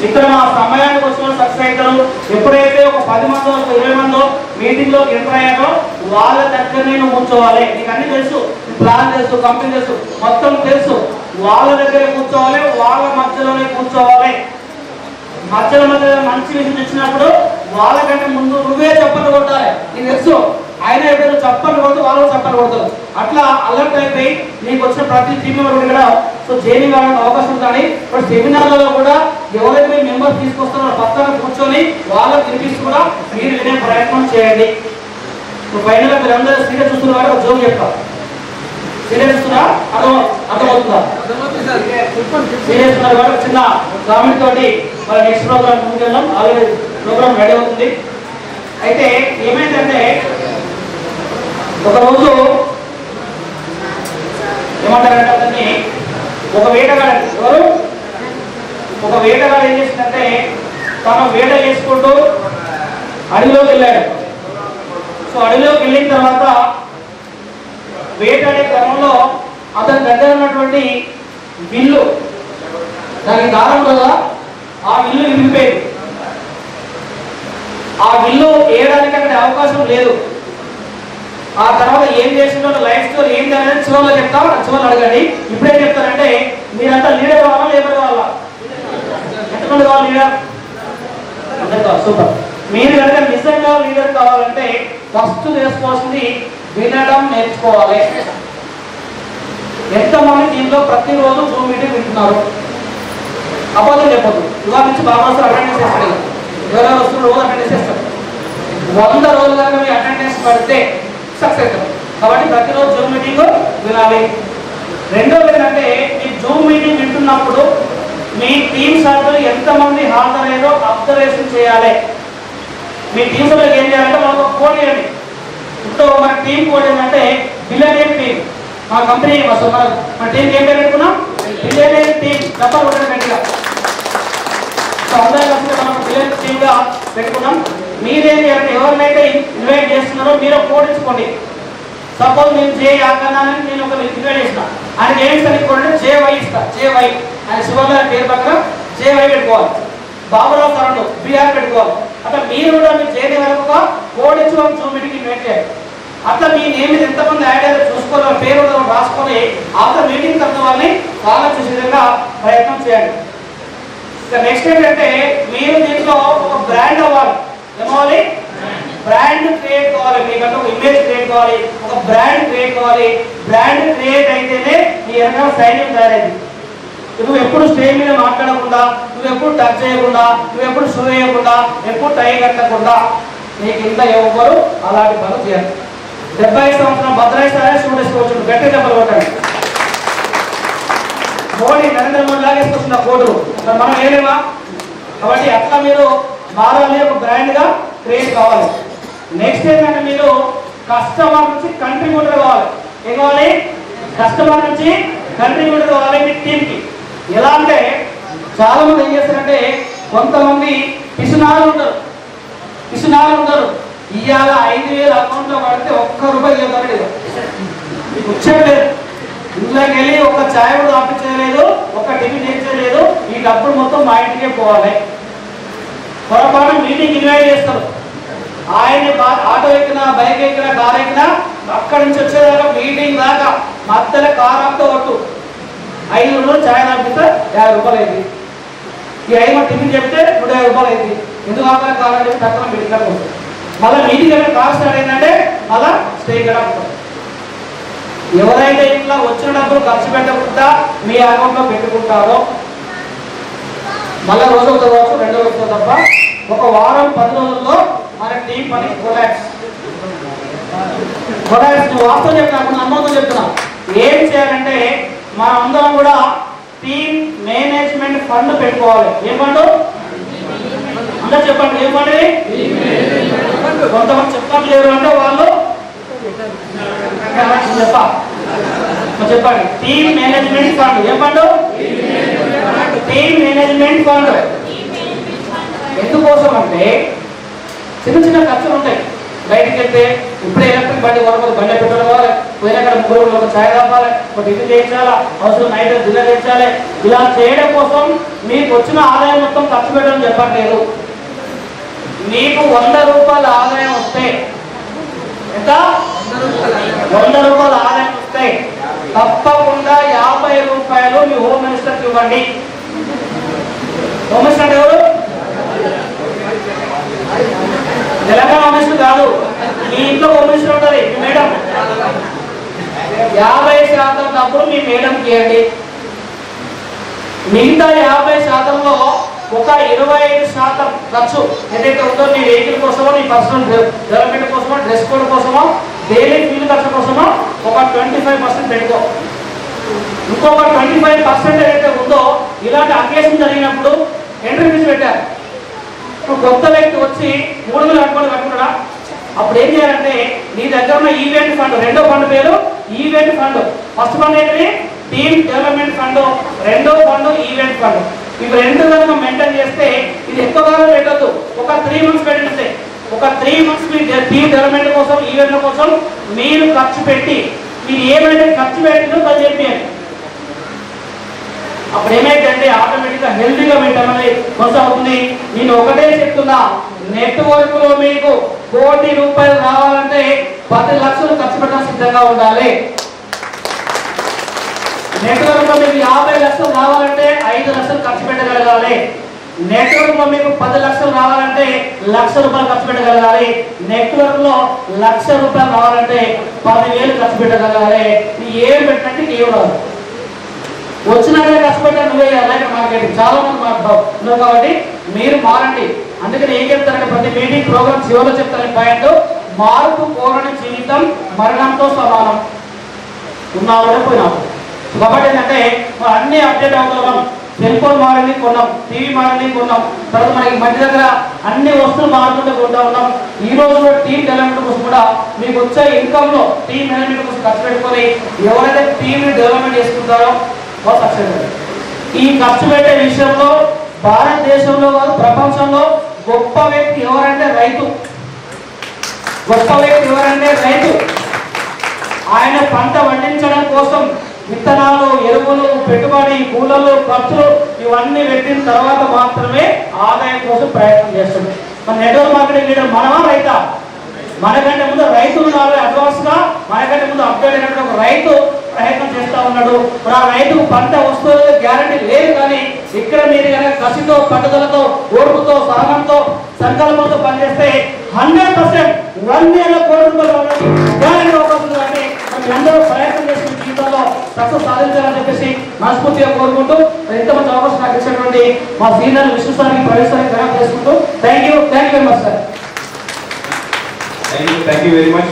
ఇక్కడ మా సమయానికి వచ్చిన సక్సెస్ అవుతారు. ఎప్పుడైతే ఒక 10 మందో, 20 మందో మీటింగ్ మీటింగ్ లోకి ఎంటర్ అయ్యారో వాళ్ళ దగ్గరనే నువ్వు కూర్చోవాలి. నీకు అన్ని తెలుసు, ప్లాన్ తెలుసు, కంపెనీ తెలుసు, మొత్తం తెలుసు. వాళ్ళ దగ్గరే కూర్చోవాలి, వాళ్ళ మధ్యలోనే కూర్చోవాలి. మధ్యలో మంచి విషయం తెచ్చినప్పుడు వాళ్ళకంటే ముందు నువ్వే చప్పట్లు కొట్టాలి. నీకు తెలుసు ఆయన ఎప్పుడు చప్పట్లు కొడుతూ వాళ్ళు చప్పట్లు కొడతారు. అట్లా అలర్ట్ అయిపోయి నీకు వచ్చిన ప్రతి టీం మెంబర్ కూడా సో జైనింగ్ కావడానికి అవకాశం ఉంటుంది. బట్ సెమినార్లలో కూడా ఎవరైతే మీరు మెంబర్స్ తీసుకొస్తారో పక్కన కూర్చొని వాళ్ళకి తినిపిస్తూ కూడా మీరు వినే ప్రయత్నం చేయండి. ఫైనల్గా మీరు అందరూ సీరియస్ చూస్తున్న వారు ఒక జోక్ చెప్తారు. సీరియస్ చూస్తున్నా అర్థమవుతుందా? సీరియస్ ఉన్నారు కాబట్టి చిన్న కామెంట్ తోటి మన నెక్స్ట్ ప్రోగ్రామ్ ముందుకెళ్దాం. ఆల్రెడీ ప్రోగ్రామ్ రెడీ అవుతుంది. అయితే ఏమైందంటే ఒకరోజు ఏమంటారంటే అతన్ని ఒక వేటగాడు, ఎవరు ఒక వేటగాడు ఏం చేసిందంటే తన వేట చేసుకుంటూ అడవిలోకి వెళ్ళాడు. సో అడవిలోకి వెళ్ళిన తర్వాత వేటాడే క్రమంలో అతని దగ్గర ఉన్నటువంటి విల్లు, దానికి దారం కదా, ఆ విల్లు విరిగిపోయింది. ఆ విల్లు వేయడానికి అక్కడ అవకాశం లేదు. ఆ తర్వాత ఏం చేసిందో లైఫ్ స్టోరీ ఏంటి అనేది చివరిలో చెప్తాం. చివరిలో అడగండి. ఇప్పుడేం చెప్తారంటే మీరంతా లీడర్ కావాలా లేబర్ కావాలా? ఎంతమంది కావాలి లీడర్? అందరు కావాలి. సూపర్. మీరు కనుక నిజంగా లీడర్ కావాలంటే ఫస్ట్ నేర్చుకోవాల్సింది వినడం నేర్చుకోవాలి. ఎంతమంది దీంట్లో ప్రతిరోజు జూమ్ మీటింగ్ వింటున్నారు? అబద్ధం చెప్పదు. ఇవాళ నుంచి బాగా వస్తారు అటెండెన్స్ చేస్తాడు. ఎవరెవరు వస్తున్న రోజు అటెండెన్స్ చేస్తారు. 100 రోజులు కనుక మీ అటెండెన్స్ పడితే సక్సెస్ అవుతారు. కాబట్టి ప్రతిరోజు జూమ్ మీటింగ్ వినాలి. రెండోది ఏంటంటే మీ జూమ్ మీటింగ్ వింటున్నప్పుడు మీ టీమ్ సభ్యులు ఎంతమంది హాజరయ్యారో అబ్జర్వేషన్ చేయాలి. మీ టీమ్ సభ్యులకు ఏం చేయాలంటే మనకు ఒక కోడ్ చేయండి. ఇప్పుడు మన టీం కోడ్ ఏంటంటే బిలియనియర్ టీం. మా కంపెనీ మన టీంకి ఏం పేరు పెట్టుకున్నాం? Billionaire team. డబ్బులు కొట్టడం గట్టిగా. సో అందరూ కలిసి మనం బిలియనియర్ టీంగా పెట్టుకున్నాం. మీరేం చేయాలంటే ఎవరినైతే ఇన్వైట్ చేస్తున్నారో మీరు కోడ్ ఇచ్చుకోండి. సపోజ్ నేను జే ఆకన్నానని నేను ఒక ఇన్వైట్ చేసిన, ఆయన ఏం ఇస్తాను కోడ్ అంటే JY ఇస్తా. JY ఆయన శివగారి పేరు పక్కన JY పెట్టుకోవాలి. బాబురావు సరండు BR పెట్టుకోవాలి. అట్లా మీరు కూడా మీరు చేయని వరకు ఒక కోడ్ ఇచ్చి మనం జూమ్ మీటింగ్ ఇన్వైట్ చేయాలి. అట్లా మీ నేమ్ ఎంతమంది యాడ్ అయ్యారో చూసుకొని పేరు రాసుకొని ఆఫ్టర్ మీటింగ్ తర్వాత వాళ్ళని ఫాలో చేసే విధంగా ప్రయత్నం చేయండి. ఇక నెక్స్ట్ ఏంటంటే మీరు దీంట్లో ఒక బ్రాండ్ అవ్వాలి. ఏమవ్వాలి? బ్రాండ్ క్రియేట్ కావాలి. మీకంటే ఒక ఇమేజ్ క్రియేట్ కావాలి, ఒక బ్రాండ్ క్రియేట్ కావాలి. బ్రాండ్ క్రియేట్ అయితేనే మీ వెనకాల సైన్యం తయారైంది. నువ్వు ఎప్పుడు స్టేజ్ మీద మాట్లాడకుండా, నువ్వు ఎప్పుడు టచ్ చేయకుండా, నువ్వు ఎప్పుడు షూ వేయకుండా, ఎప్పుడు టై కట్టకుండా నీకు ఇంత ఎవ్వరు అలాంటి పనులు చేయాలి. 70 సంవత్సరం భద్రాయిస్తారే షూ వేసుకోవచ్చు. గట్టి దెబ్బలు కొట్టండి. మోడీ నరేంద్ర మోడీ లాగా వేసుకొచ్చిన కోటు మనం ఏలేమా? కాబట్టి అట్లా మీరు మారాలి, ఒక బ్రాండ్ గా క్రియేట్ కావాలి. నెక్స్ట్ ఏంటంటే మీరు కస్టమర్ నుంచి కంట్రిబ్యూటర్ కావాలి. ఏం కావాలి? కస్టమర్ నుంచి కంట్రిబ్యూటర్ కావాలి మీ టీంకి. ఎలా అంటే చాలా మంది ఏం చేస్తారంటే కొంతమంది పిసునాలు ఉంటారు. ఇవాళ 5,000 అకౌంట్లో పడితే ₹1 చెప్తారు. మీకు వచ్చేయలేదు. ఇంట్లోకి వెళ్ళి ఒక ఛాయ్ కూడా ఆపించలేదు, ఒక టిఫిన్ చేయించలేదు. ఈ డబ్బులు మొత్తం మా ఇంటికే పోవాలి. పొరపాటు మీటింగ్ ఇన్వైట్ చేస్తారు. ఆయన ఆటో ఎక్కినా, బైక్ ఎక్కినా, కార్ ఎక్కినా అక్కడి నుంచి వచ్చేదాకా మీటింగ్ దాకా మధ్యలో కార్ ఆపుతో కొట్టు 5 రోజులు ఛాయ్ ఆపిస్తే ₹50 అయింది. ఈ 5 టిఫిన్ చెప్తే ₹150 అయింది. ఎందుకు ఆపాలి? కార్ అని చెప్పి తక్కువ మీటింగ్ కాదు. మళ్ళీ మీటింగ్ అనేది కార్ స్టార్ట్ అయిందంటే మళ్ళీ స్టే కూడా. ఎవరైతే ఇట్లా వచ్చిన డబ్బులు ఖర్చు పెట్టకుండా మీ అకౌంట్లో పెట్టుకుంటారో మళ్ళీ రోజు ఒక రోజు 2 రోజులతో తప్ప ఒక వారం 10 రోజుల్లో మన టీం పని కొలాప్స్. నువ్వు వాస్తవం చెప్తున్నా, నమ్మకం చెప్తున్నా. ఏం చేయాలంటే మనం అందరం కూడా టీమ్ మేనేజ్మెంట్ ఫండ్ పెట్టుకోవాలి. ఏం ఫండ్? అందరు చెప్పండి. ఏం ఫండ్? కొంతమంది చెప్పట్లేరు అంటే వాళ్ళు చెప్పండి. Team management fund. ఏం ఫండ్? Team management fund. ఎందుకోసం అంటే చిన్న చిన్న ఖర్చులు ఉంటాయి. బయటికి వెళ్తే ఇప్పుడే ఎలక్ట్రిక్ బండి కొనుక్కోవాలి, బండి పెట్రోల్ కావాలి, పోయినాక 3 రోజులు ఒక ఛాయ్ తాపాలి, ఒక టిఫిన్ చేయించాలా, అవసరం నైట్ డిన్నర్ చేయించాలి. ఇలా చేయడం కోసం మీకు వచ్చిన ఆదాయం మొత్తం ఖర్చు పెట్టడం చెప్పట్లేదు. మీకు ₹100 ఆదాయం వస్తే 100 రూపాయలు ఆదాయం వస్తాయి. తప్పకుండా 50 రూపాయలు మీ హోమ్ మినిస్టర్కి ఇవ్వండి. హోమ్ మినిస్టర్ ఎవరు? తెలంగాణ హోమ్ మినిస్టర్ కాదు, మీ ఇంట్లో హోమ్ మినిస్టర్ ఉంటుంది మీ మేడం. 50% డబ్బులు మీ మేడంకి ఇవ్వండి. మిగతా 50%లో ఒక 25% ఖర్చు ఏదైతే ఉందో నీ వెహికల్ కోసమో, నీ పర్సనల్ డెవలప్మెంట్ కోసమో, డ్రెస్ కోడ్ కోసమో, డైలీ ఫీల్ ఖర్చు కోసమో ఒక 25% పెట్టుకో. ఇంకొక 25% ఏదైతే ఉందో ఇలాంటి అకేషన్ జరిగినప్పుడు ఎంట్రీ ఫీజు పెట్టారు. ఇప్పుడు కొత్త వ్యక్తి వచ్చి 3,000 కట్టుకున్నాడా, అప్పుడు ఏం చేయాలంటే నీ దగ్గర ఉన్న ఈవెంట్ ఫండ్, రెండో ఫండ్ పేరు ఈవెంట్ ఫండ్. ఫస్ట్ ఫండ్ ఏంటి? Team development fund. రెండో ఫండ్ ఈవెంట్ ఫండ్. ఇవి రెండు కనుక మెయింటైన్ చేస్తే ఇది ఎక్కువ కాలం పెట్టద్దు, ఒక 3 months పెట్టిస్తే ఒక 3 months మీ టీమ్ డెవలప్మెంట్ కోసం, ఈవెంట్ల కోసం మీరు ఖర్చు పెట్టి మీరు ఏమైతే ఖర్చు పెట్టిందో అది చెప్పేయండి. అప్పుడు ఏమైందంటే ఆటోమేటిక్గా హెల్తీగా మెయింటైన్ అనేది కొనసాగుతుంది. నేను ఒకటే చెప్తున్నా, నెట్వర్క్ లో మీకు 1 కోటి రూపాయలు రావాలంటే 10 లక్షలు ఖర్చు పెట్టడం సిద్ధంగా ఉండాలి. నెట్వర్క్ లో మీకు 50 లక్షలు రావాలంటే 5 లక్షలు ఖర్చు పెట్టగలగాలి. నెట్వర్క్ లో మీకు 10 లక్షలు రావాలంటే 1,00,000 రూపాయలు ఖర్చు పెట్టగలగాలి. నెట్వర్క్ లో 1,00,000 రూపాయలు రావాలంటే 10,000 ఖర్చు పెట్టగలగాలి. ఏం పెట్టినట్టు ఏం రాదు. వచ్చినాక కష్టపడ్డా నువ్వే అలాగే మార్కెటింగ్ చాలా మంది ఉన్నారు కాబట్టి మీరు మారండి. అందుకని ఏం చెప్తారంటే ప్రతి మీటింగ్ ప్రోగ్రామ్ చివరిలో చెప్తారని పాయింట్, మార్పు కోరని జీవితం మరణంతో సమానం. ఉన్నావుడే పోయినావు. కాబట్టి ఏంటంటే అన్ని అప్డేట్ అవుతున్నాం. సెల్ ఫోన్ మారింది కొన్నాం, టీవీ మారింది కొన్నాం, తర్వాత మనకి మధ్య దగ్గర అన్ని వస్తువులు మారుతుంటే కొంటా ఉన్నాం. ఈ రోజు టీమ్ డెవలప్మెంట్ కోసం కూడా మీకు వచ్చే ఇన్కమ్ లో టీమ్ మేనేజ్మెంట్ కోసం ఖర్చు పెట్టుకొని ఎవరైతే టీమ్ డెవలప్మెంట్ చేసుకుంటారో సక్సెస్. ఈ ఖర్చు పెట్టే విషయంలో భారతదేశంలో కాదు ప్రపంచంలో గొప్ప వ్యక్తి ఎవరంటే రైతు. గొప్ప వ్యక్తి ఎవరంటే రైతు. ఆయన పంట పండించడం కోసం విత్తనాలు, ఎరువులు, పెట్టుబడి, కూలలు, ఖర్చులు ఇవన్నీ పెట్టిన తర్వాత మాత్రమే ఆదాయం కోసం ప్రయత్నం చేస్తుంది. మన నెట్వర్క్ మార్కెటింగ్ లీడర్ మనమా రైతా? మనకంటే ముందు రైతులు ఉన్నారు అడ్వాన్స్ గా, మనకంటే ముందు అప్డేట్ అయినట్టు ఒక రైతు ప్రయత్నం చేస్తా ఉన్నాడు. ఇప్పుడు ఆ రైతుకు పంట వస్తుందో గ్యారంటీ లేదు, కానీ ఇక్కడ మీరు కనుక కసితో, పట్టుదలతో, ఓర్పుతో, సహనంతో, సంకల్పంతో పనిచేస్తే 100% 1,000 కోట్ల రూపాయలు గ్యారంటీ అవకాశం. కానీ అందరూ ప్రయత్నం చేసిన జీవితంలో సక్సెస్ సాధించాలని చెప్పేసి మనస్ఫూర్తిగా కోరుకుంటూ ఎంతమంది అవకాశం నాకు ఇచ్చినటువంటి మా సీనియర్ విష్ణు సార్కి, ప్రవేశ్ సార్కి ధన్యవాదాలు చేసుకుంటూ thank you very much sir. Thank you very much.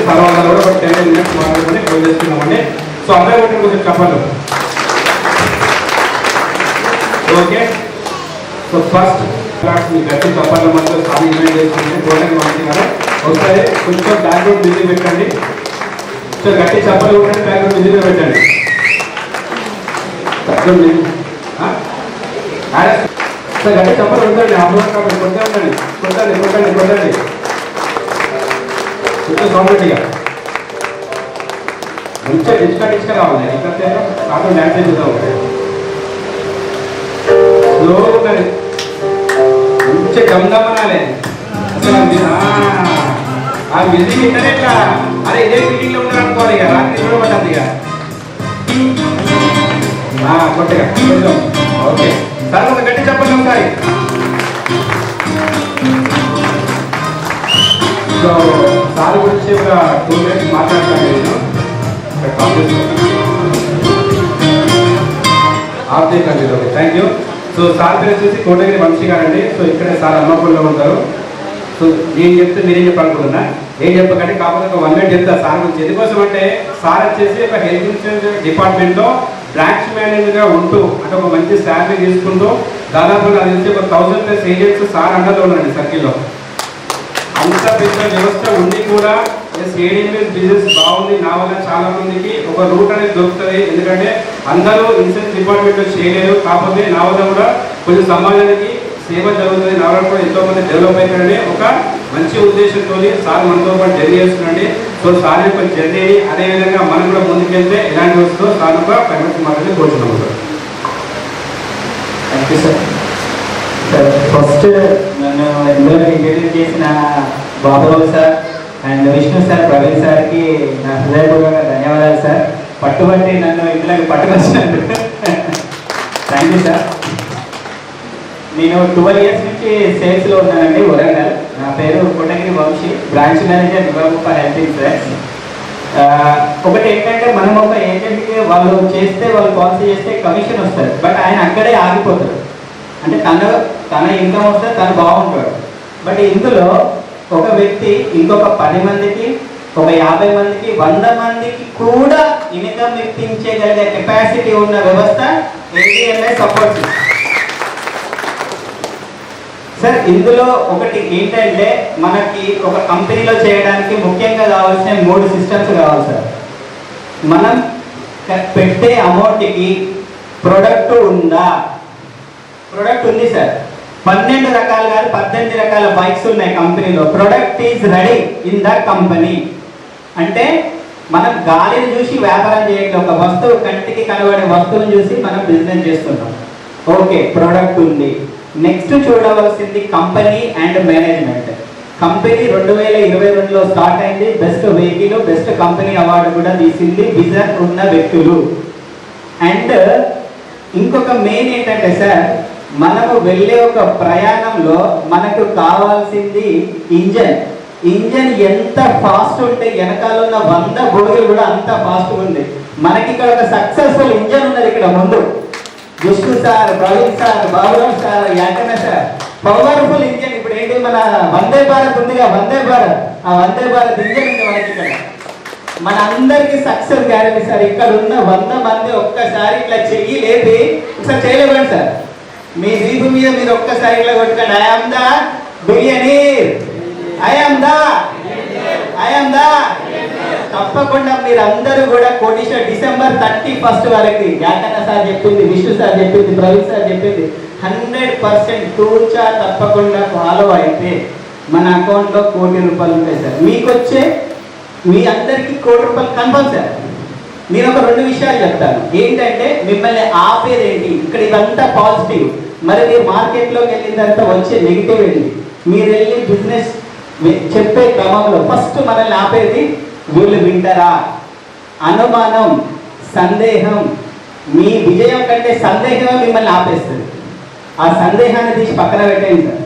తర్వాత కూడా ఒక 10 minutes మాట్లాడుకొని క్లోజ్ చేస్తున్నామండి. సో అందరూ ఒకటి కొంచెం చెప్పండి. ఓకే, సో ఫస్ట్ క్లాస్ మీ గట్టి చెప్పాలి మాత్రం సార్ ఇన్వైట్ చేసుకుంటే చూడండి మంచి కదా. ఒకసారి కొంచెం బ్యాక్గ్రౌండ్ మ్యూజిక్ పెట్టండి. సో గట్టి చెప్పాలి కూడా బ్యాక్గ్రౌండ్ మ్యూజిక్ పెట్టండి. బ్యాక్గ్రౌండ్ మ్యూజిక్ సార్ గట్టి చెప్పాలి ఉండండి. అమౌంట్ కాబట్టి కొట్టే ఉండండి, కొట్టండి కొట్టండి కొట్టండి కొంచెం సౌండ్గా మంచిగా డిస్కా రావాలి. ఇక్కడ కాదు డ్యాన్స్ చేద్దాం స్లోగా మంచిగా గమనాలి. అసలు ఆ మ్యూజిక్ ఇంటనే ఇట్లా అరే ఇదే మీటింగ్ లో ఉంటారు అనుకోవాలి. ఇక రాత్రి చూడబడ్డది ఇక కొట్టగా కొంచెం ఓకే సార్ కొంచెం గట్టి చెప్పండి ఒకసారి. సో సార్ గురించి ఒక 2 minutes మాట్లాడతాను నేను. Thank you. సో సార్ పేరు వచ్చేసి కోటగిరి వంశీ గారండి. సో ఇక్కడే సార్ అన్నపూర్లో ఉంటారు. సో నేను చెప్తే మీరేం చెప్పాలనుకుంటున్నా, ఏం చెప్పకండి, కాకపోతే ఒక 1 minute చెప్తా సార్ గురించి. ఎందుకోసం అంటే సార్ వచ్చేసి ఒక హెల్త్ ఇన్సూరెన్స్ డిపార్ట్మెంట్లో బ్రాంచ్ మేనేజర్గా ఉంటూ అంటే ఒక మంచి శాలరీ తీసుకుంటూ దాదాపు నాకు తెలిసి ఒక 1000+ ఏజెంట్స్ సార్ అండర్లో ఉన్నారండి సర్కిల్లో. అంత పెద్ద వ్యవస్థ ఉండి కూడా ఏడీఎంఎస్ బిజినెస్ బాగుంది. నా వల్ల చాలా మందికి ఒక రూట్ అనేది దొరుకుతుంది. ఎందుకంటే అందరూ ఇన్సూరెన్స్ డిపార్ట్మెంట్లో చేయలేరు, కాకపోతే నా వల్ల కూడా కొంచెం సమాజానికి సేవ జరుగుతుంది. నా వల్ల కూడా ఎంతో మంది డెవలప్ అవుతారని ఒక మంచి ఉద్దేశంతో సార్ మనతో పాటు జర్నీ చేస్తున్నాండి. సో సార్ యొక్క జర్నీని అదేవిధంగా మనం కూడా ముందుకెళ్తే ఎలాంటి వస్తుందో సార్ ఒక కమిటీ మాత్రమే కోరుతున్నాము sir. Thank you sir. First నన్ను ఇందులో ఇంట్రడ్యూస్ చేసిన Baburao sir and Vishnu sir, Praveen సార్కి నా హృదయపూర్వక ధన్యవాదాలు సార్. పట్టుబట్టి నన్ను ఇందులోకి పట్టుకొచ్చినందుకు థ్యాంక్ యూ సార్. నేను 12 years నుంచి సేల్స్లో ఉన్నానండి, వరంగల్. నా పేరు కోటగిరి వంశీ, బ్రాంచ్ మేనేజర్ నివాముఖ హెల్త్ ఇన్సూరెన్స్. ఒకటి ఏంటంటే మనం ఒక ఏజెంట్కి వాళ్ళు పాలసీ చేస్తే కమిషన్ వస్తుంది, బట్ ఆయన అక్కడే ఆగిపోతాడు. అంటే తన ఇన్కమ్ వస్తే తను బాగుంటాడు. బట్ ఇందులో ఒక వ్యక్తి ఇంకొక 10 మందికి, ఒక 50 మందికి, 100 మందికి కూడా ఇన్కమ్ ఇప్పించగలిగే కెపాసిటీ ఉన్న వ్యవస్థ ఏబిఎంఐ సపోర్ట్ సార్. ఇందులో ఒకటి ఏంటంటే మనకి ఒక కంపెనీలో చేయడానికి ముఖ్యంగా కావాల్సిన 3 సిస్టమ్స్ కావాలి సార్. మనం పెట్టే అమౌంట్కి ప్రొడక్ట్ ఉందా? ప్రొడక్ట్ ఉంది సార్. 12 రకాలు కాదు 18 రకాల బైక్స్ ఉన్నాయి కంపెనీలో. Product is ready in the company. అంటే మనం గాలిని చూసి వ్యాపారం చేయట్లేదు, ఒక వస్తువు కంటికి కనబడే వస్తువుని చూసి మనం బిజినెస్ చేస్తున్నాం. ఓకే, ప్రొడక్ట్ ఉంది. నెక్స్ట్ చూడవలసింది కంపెనీ అండ్ మేనేజ్మెంట్. కంపెనీ 2022లో స్టార్ట్ అయింది. Best vehicle, best company award కూడా తీసింది విజన్ ఉన్న వ్యక్తులు. అండ్ ఇంకొక మెయిన్ ఏంటంటే సార్, మనము వెళ్ళే ఒక ప్రయాణంలో మనకు కావాల్సింది ఇంజన్. ఇంజన్ ఎంత ఫాస్ట్ ఉంటే వెనకాల ఉన్న 100 బోగీలు కూడా అంత ఫాస్ట్ ఉంది. మనకి ఇక్కడ ఒక సక్సెస్ఫుల్ ఇంజన్ ఉన్నది ఇక్కడ ముందు. Vishnu sir, Praveen sir, Baburao sir, యాంటన సార్, పవర్ఫుల్ ఇంజన్. ఇప్పుడు ఏంటి, మన వందే భారత్ ఉందిగా, వందే భారత్, ఆ వందే భారత్ ఇంజన్ ఉంది మనకి ఇక్కడ. మన అందరికి సక్సెస్ గ్యారెంటీ సార్. ఇక్కడ ఉన్న 100 మంది ఒక్కసారి ఇట్లా చెయ్యి లేపి ఒకసారి చేయలేకండి సార్. మీ వీపు మీద మీరు ఒక్కసారి ఇట్లా కొట్టుకోండి. I'm the billionaire, I'm the తప్పకుండా మీరు అందరూ కూడా కోటీశ్వర్. December 31 వరకు యాకన్న సార్ చెప్పింది, విష్ణు సార్ చెప్పింది, ప్రవీణ్ సార్ చెప్పింది 100% తూచా తప్పకుండా ఫాలో అయితే మన అకౌంట్లో ₹1 కోటి ఉంటాయి సార్. మీకు వచ్చే మీ అందరికీ ₹1 కోటి కన్ఫర్మ్ సార్. నేను ఒక 2 విషయాలు చెప్తాను. ఏంటంటే మిమ్మల్ని ఆపేది ఏంటి, ఇక్కడ ఇదంతా పాజిటివ్. మరి మీరు మార్కెట్లోకి వెళ్ళిందంతా వచ్చే నెగిటివ్ ఏంటి? మీరు వెళ్ళి బిజినెస్ చెప్పే క్రమంలో ఫస్ట్ మనల్ని ఆపేది వీళ్ళు వింటారా, అనుమానం, సందేహం. మీ విజయం కంటే సందేహమే మిమ్మల్ని ఆపేస్తుంది. ఆ సందేహాన్ని తీసి పక్కన పెట్టండి సార్.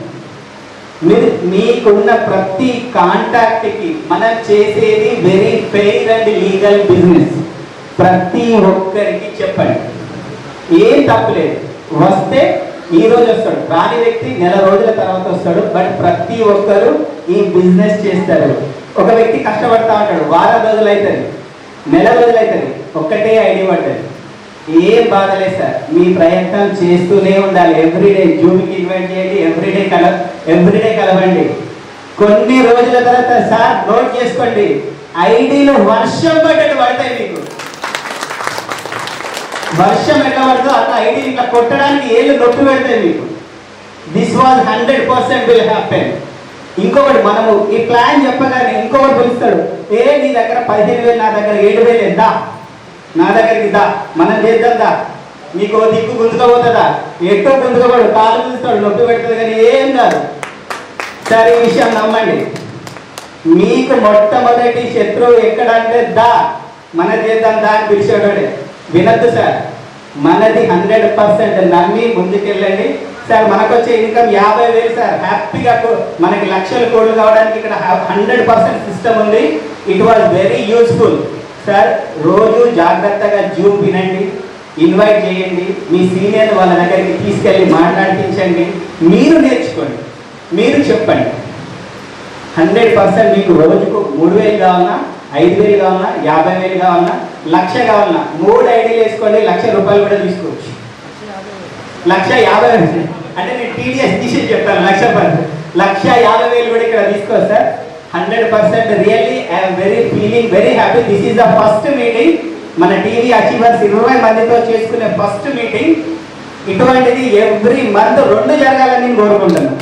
మీరు మీకున్న ప్రతి కాంటాక్ట్కి మనం చేసేది very fair and legal business. ప్రతి ఒక్కరికి చెప్పండి, ఏం తప్పులేదు. వస్తే ఈ రోజు వస్తాడు, రాని వ్యక్తి నెల రోజుల తర్వాత వస్తాడు. బట్ ప్రతి ఒక్కరు ఈ బిజినెస్ చేస్తారు. ఒక వ్యక్తి కష్టపడతా ఉంటాడు, వారం రోజులు అవుతుంది, నెల రోజులు అవుతుంది, ఒక్కటే ఐడి పడ్డది. ఏం బాధ లేదు సార్. మీ ప్రయత్నం చేస్తూనే ఉండాలి. ఎవ్రీడే జూమ్కి ఇన్వైట్ చేయండి, ఎవ్రీడే కలవండి. కొన్ని రోజుల తర్వాత సార్ నోట్ చేసుకోండి, ఐడీలు వర్షం పడ్డట్టు పడతాయి. మీకు వర్షం ఎట్లా పడుతుందో అట్లా ఐడి ఇట్లా కొట్టడానికి ఏళ్ళు నొప్పి పెడతాయి మీకు. This was 100% will happen. ఇంకొకటి, మనము ఈ ప్లాన్ చెప్పగానే ఇంకొకటి పిలుస్తాడు, నీ దగ్గర 15,000, నా దగ్గర 7,000 ఎంత, నా దగ్గరికి దా, మనం చేద్దాం దా, నీకు దిక్కు గుంజుకోపోతుందా, ఎట్టో గుంజుకోబడు, కాలు గుంజుతాడు, నొప్పి పెడుతుంది, కానీ ఏం కాదు సార్. ఈ విషయం నమ్మండి. మీకు మొట్టమొదటి శత్రువు ఎక్కడంటే దా, మన చేద్దాం దా అని పిలిచేవాడే. వినద్దు సార్, మనది 100% నమ్మి ముందుకెళ్ళండి సార్. మనకు వచ్చే ఇన్కమ్ 50,000 సార్. హ్యాపీగా మనకి లక్షల కోట్లు కావడానికి ఇక్కడ 100% సిస్టమ్ ఉంది. It was very useful sir. రోజు జాగ్రత్తగా జూమ్ వినండి, ఇన్వైట్ చేయండి, మీ సీనియర్ వాళ్ళ దగ్గరికి తీసుకెళ్ళి మాట్లాడించండి, మీరు నేర్చుకోండి, మీరు చెప్పండి. 100% మీకు రోజుకు 3,000 కావాలన్నా, 5,000 కావాలన్నా, 50,000 కావాలన్నా, 1,00,000 కావాలన్నా, 3 ఐడీలు వేసుకోండి, ₹1,00,000 కూడా తీసుకోవచ్చు. 1,50,000 అంటే నేను TDS తీసి చెప్తాను. 1,50,000 కూడా ఇక్కడ తీసుకోవచ్చు sir. 100% really I'm very happy. This is the first meeting, మన టీవీ అచీవర్స్ 20 మందితో చేసుకునే ఫస్ట్ మీటింగ్. ఇటువంటిది ఎవ్రీ మంత్ 2 జరగాలని నేను కోరుకుంటున్నాను.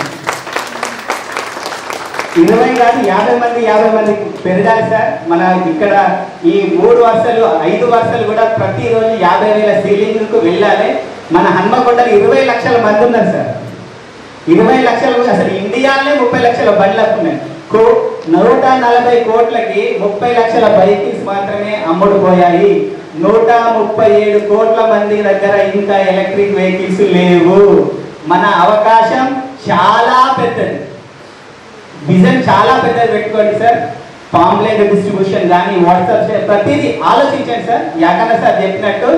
20 కాదు, 50 మంది పెరగాలి సార్. మన ఇక్కడ ఈ 3 వరుసలు 5 వరుసలు కూడా ప్రతిరోజు 50,000 సీలింగ్కు వెళ్ళాలి. మన హన్మకొండలో 20 లక్షల మంది ఉన్నారు సార్. 20 లక్షలు, అసలు ఇండియాలోనే 30 లక్షల బండ్లు ఉన్నాయి. 140 కోట్లకి 30 లక్షల బైకిల్స్ మాత్రమే అమ్ముడుపోయాయి. 137 కోట్ల మంది దగ్గర ఇంకా ఎలక్ట్రిక్ వెహికల్స్ లేవు. మన అవకాశం చాలా పెద్దది, విజన్ చాలా పెద్దది పెట్టుకోండి సార్. పాంప్లెట్ డిస్ట్రిబ్యూషన్ కానీ, వాట్సాప్ ప్రతిదీ ఆలోచించండి సార్. యాకన్న సార్ చెప్పినట్టు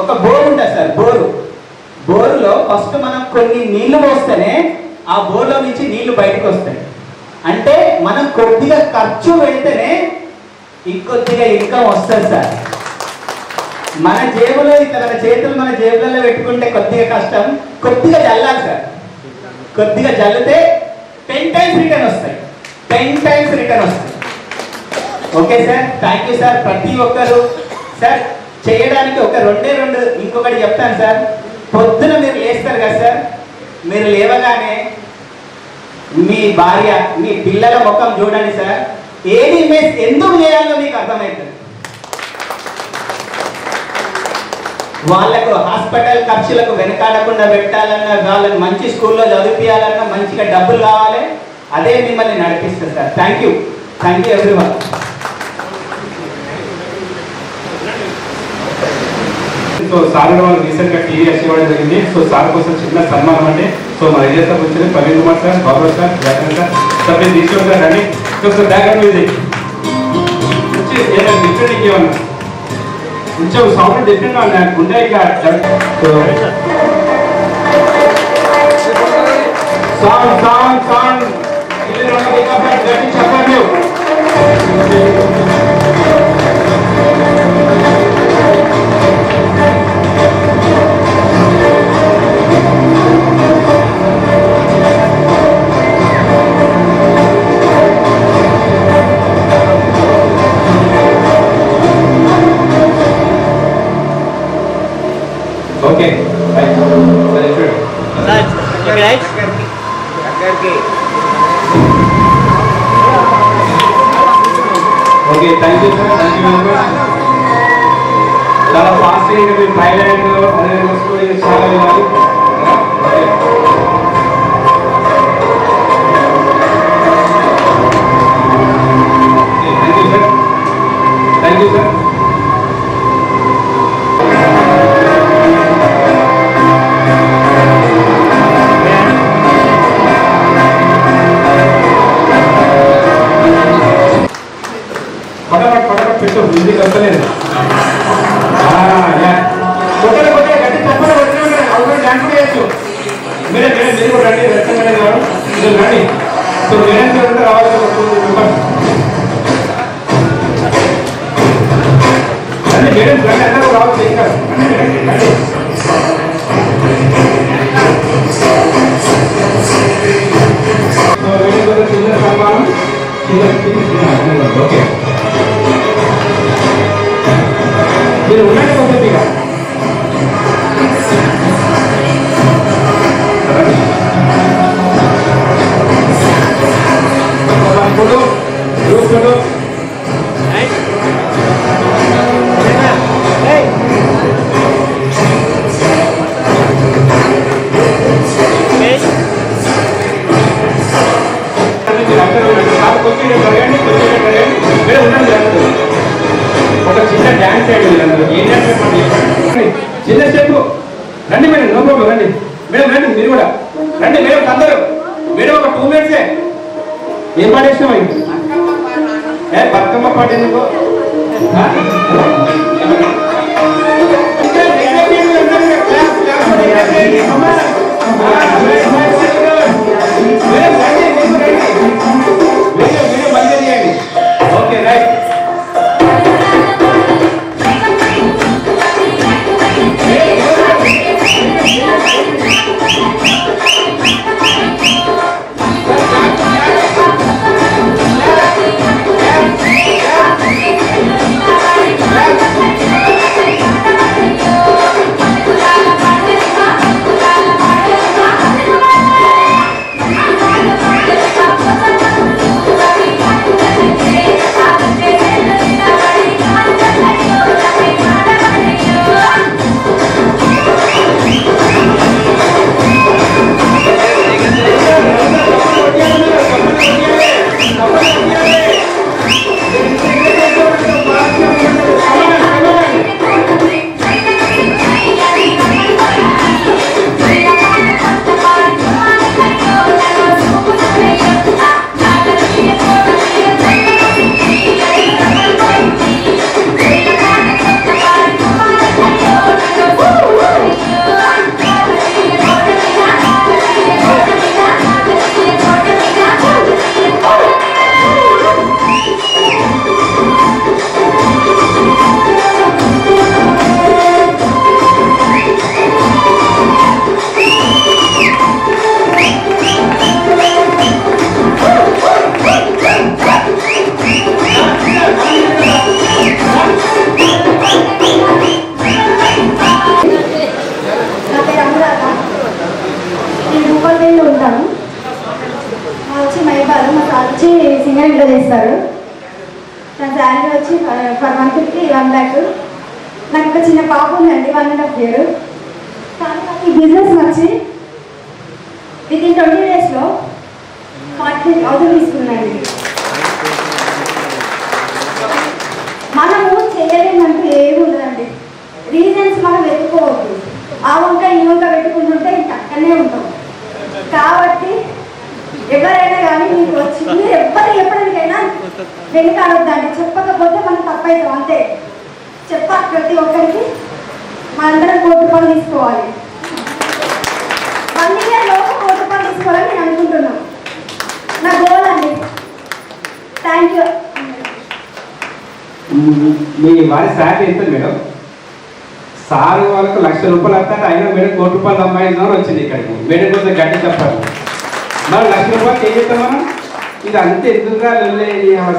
ఒక బోర్ ఉంటుంది సార్. బోరులో ఫస్ట్ మనం కొన్ని నీళ్లు పోస్తేనే ఆ బోర్లో నుంచి నీళ్లు బయటకు వస్తాయి. అంటే మనం కొద్దిగా ఖర్చు పెడితేనే ఇంకొద్దిగా ఇన్కమ్ వస్తుంది సార్. మన జేబులో ఇట్లా మన చేతులు మన జేబులలో పెట్టుకుంటే కొద్దిగా కష్టం, కొద్దిగా జల్లాలి సార్. కొద్దిగా జల్లితే 10 times రిటర్న్ వస్తాయి. 10 times రిటర్న్ వస్తాయి. Okay sir, thank you sir. ప్రతి ఒక్కరు సార్ చేయడానికి ఒక రెండు ఇంకొకటి చెప్తాను సార్. పొద్దున మీరు లేస్తారు కదా సార్, మీరు లేవగానే మీ భార్య మీ పిల్లల ముఖం చూడండి సార్. ఏది ఇమేజ్ ఎందుకు చేయాలో మీకు అర్థమవుతుంది. వాళ్ళకు హాస్పిటల్ ఖర్చులకు వెనకాడకుండా పెట్టాలన్నా, వాళ్ళని మంచి స్కూల్లో చదివించాలన్నా, మంచిగా డబ్బులు కావాలి, అదే మిమ్మల్ని నడిపిస్తుంది sir. Thank you everyone. So sir వాళ్ళు రీసెంట్ గా టీవీ ఇవ్వడం జరిగింది. సో సార్ కోసం చిన్న సన్మానం అంటే సో మన ఏరియా సార్ వచ్చింది ప్రవీణ్ కుమార్ సార్, గౌరవ్ సార్, వ్యాకరణ సార్, సార్ మీరు తీసుకుని సార్ రండి. So sir background music different ఇంకేమన్నా కొంచెం సౌండ్ డిఫరెంట్ గా ఉన్నాయి గుండె ఇట్లా సాంగ్ చెప్పండి. Okay okay thank you sir, thank you very much. చాలా ఫాస్ట్ గా మీరు థైలాండ్ అదే చాలా వినాలి. Okay thank you sir, thank you sir. ఫటాఫట్ పెట్టు, మ్యూజిక్ వస్తలేదు. కొట్టే గట్టి చెప్పండి, అవుతుంది డాన్స్ చేయొచ్చు. మీరే మీరు కూడా రండి, రచన రండి. సో మీరంతా రావాలి. రండి మేడం, రండి అందరూ రావచ్చు. ఇంకా రండి. సో వీడియో కోసం చిన్న సన్మానం. ఓకే మీరు ఉండండి కొద్దిగా. ఒక చిన్న డాన్స్ చిన్న స్టెప్. రండి మేడం, నో ప్రాబ్లం, రండి మేడం, రండి మీరు కూడా రండి మేడం. అందరూ మేడం ఒక 2 minutes. ఏం పాట ఇష్టం అయింది? బతుకమ్మ పాట ఎందుకు? Okay right. లైన్లో ఉంటాను. వచ్చి మైబాల్ మా సార్ వచ్చి సింగరేణిలో చేస్తారు. నా శాలరీ వచ్చి పర్ మంత్కి 1 lakh. నాకు ఒక చిన్న పాప ఉందండి, 1.5 years. కానీ నాకు ఈ బిజినెస్ వచ్చి వితిన్ 20 daysలో 40,000 తీసుకున్నాండి. మనము చేయలేమంటూ ఏమి ఉండదండి. రీజన్స్ మనం వెతుక్కోవద్దు. ఆ వంక ఈ వంక పెట్టుకుంటుంటే ఇంకా అక్కడనే ఉంటాం. కాబట్టి ఎవరైనా కానీ మీకు వచ్చి మీరు ఎప్పటికైనా వెనుకాడొద్దండి. చెప్పకపోతే మనం తప్పైతాం అంతే. చెప్పాలి ప్రతి ఒక్కరికి. మనందరం ₹1,00,000 తీసుకోవాలి. 1 year లోపు ₹1,00,000 తీసుకోవాలని నేను అనుకుంటున్నాను. నా గోల్ అండి. Thank you. మీ వారి శాలరీ ఎంత మేడం? సార్ వాళ్ళకు ₹1,00,000 వస్తాడు, అయినా మేడం ₹1,00,000 సంపాదించామని వచ్చింది ఇక్కడికి. మేడం కోసం గట్టి చెప్పాలి. మరి ₹1,00,000 ఏం చేస్తాం మనం? ఇది అంతే ఎందుకుగా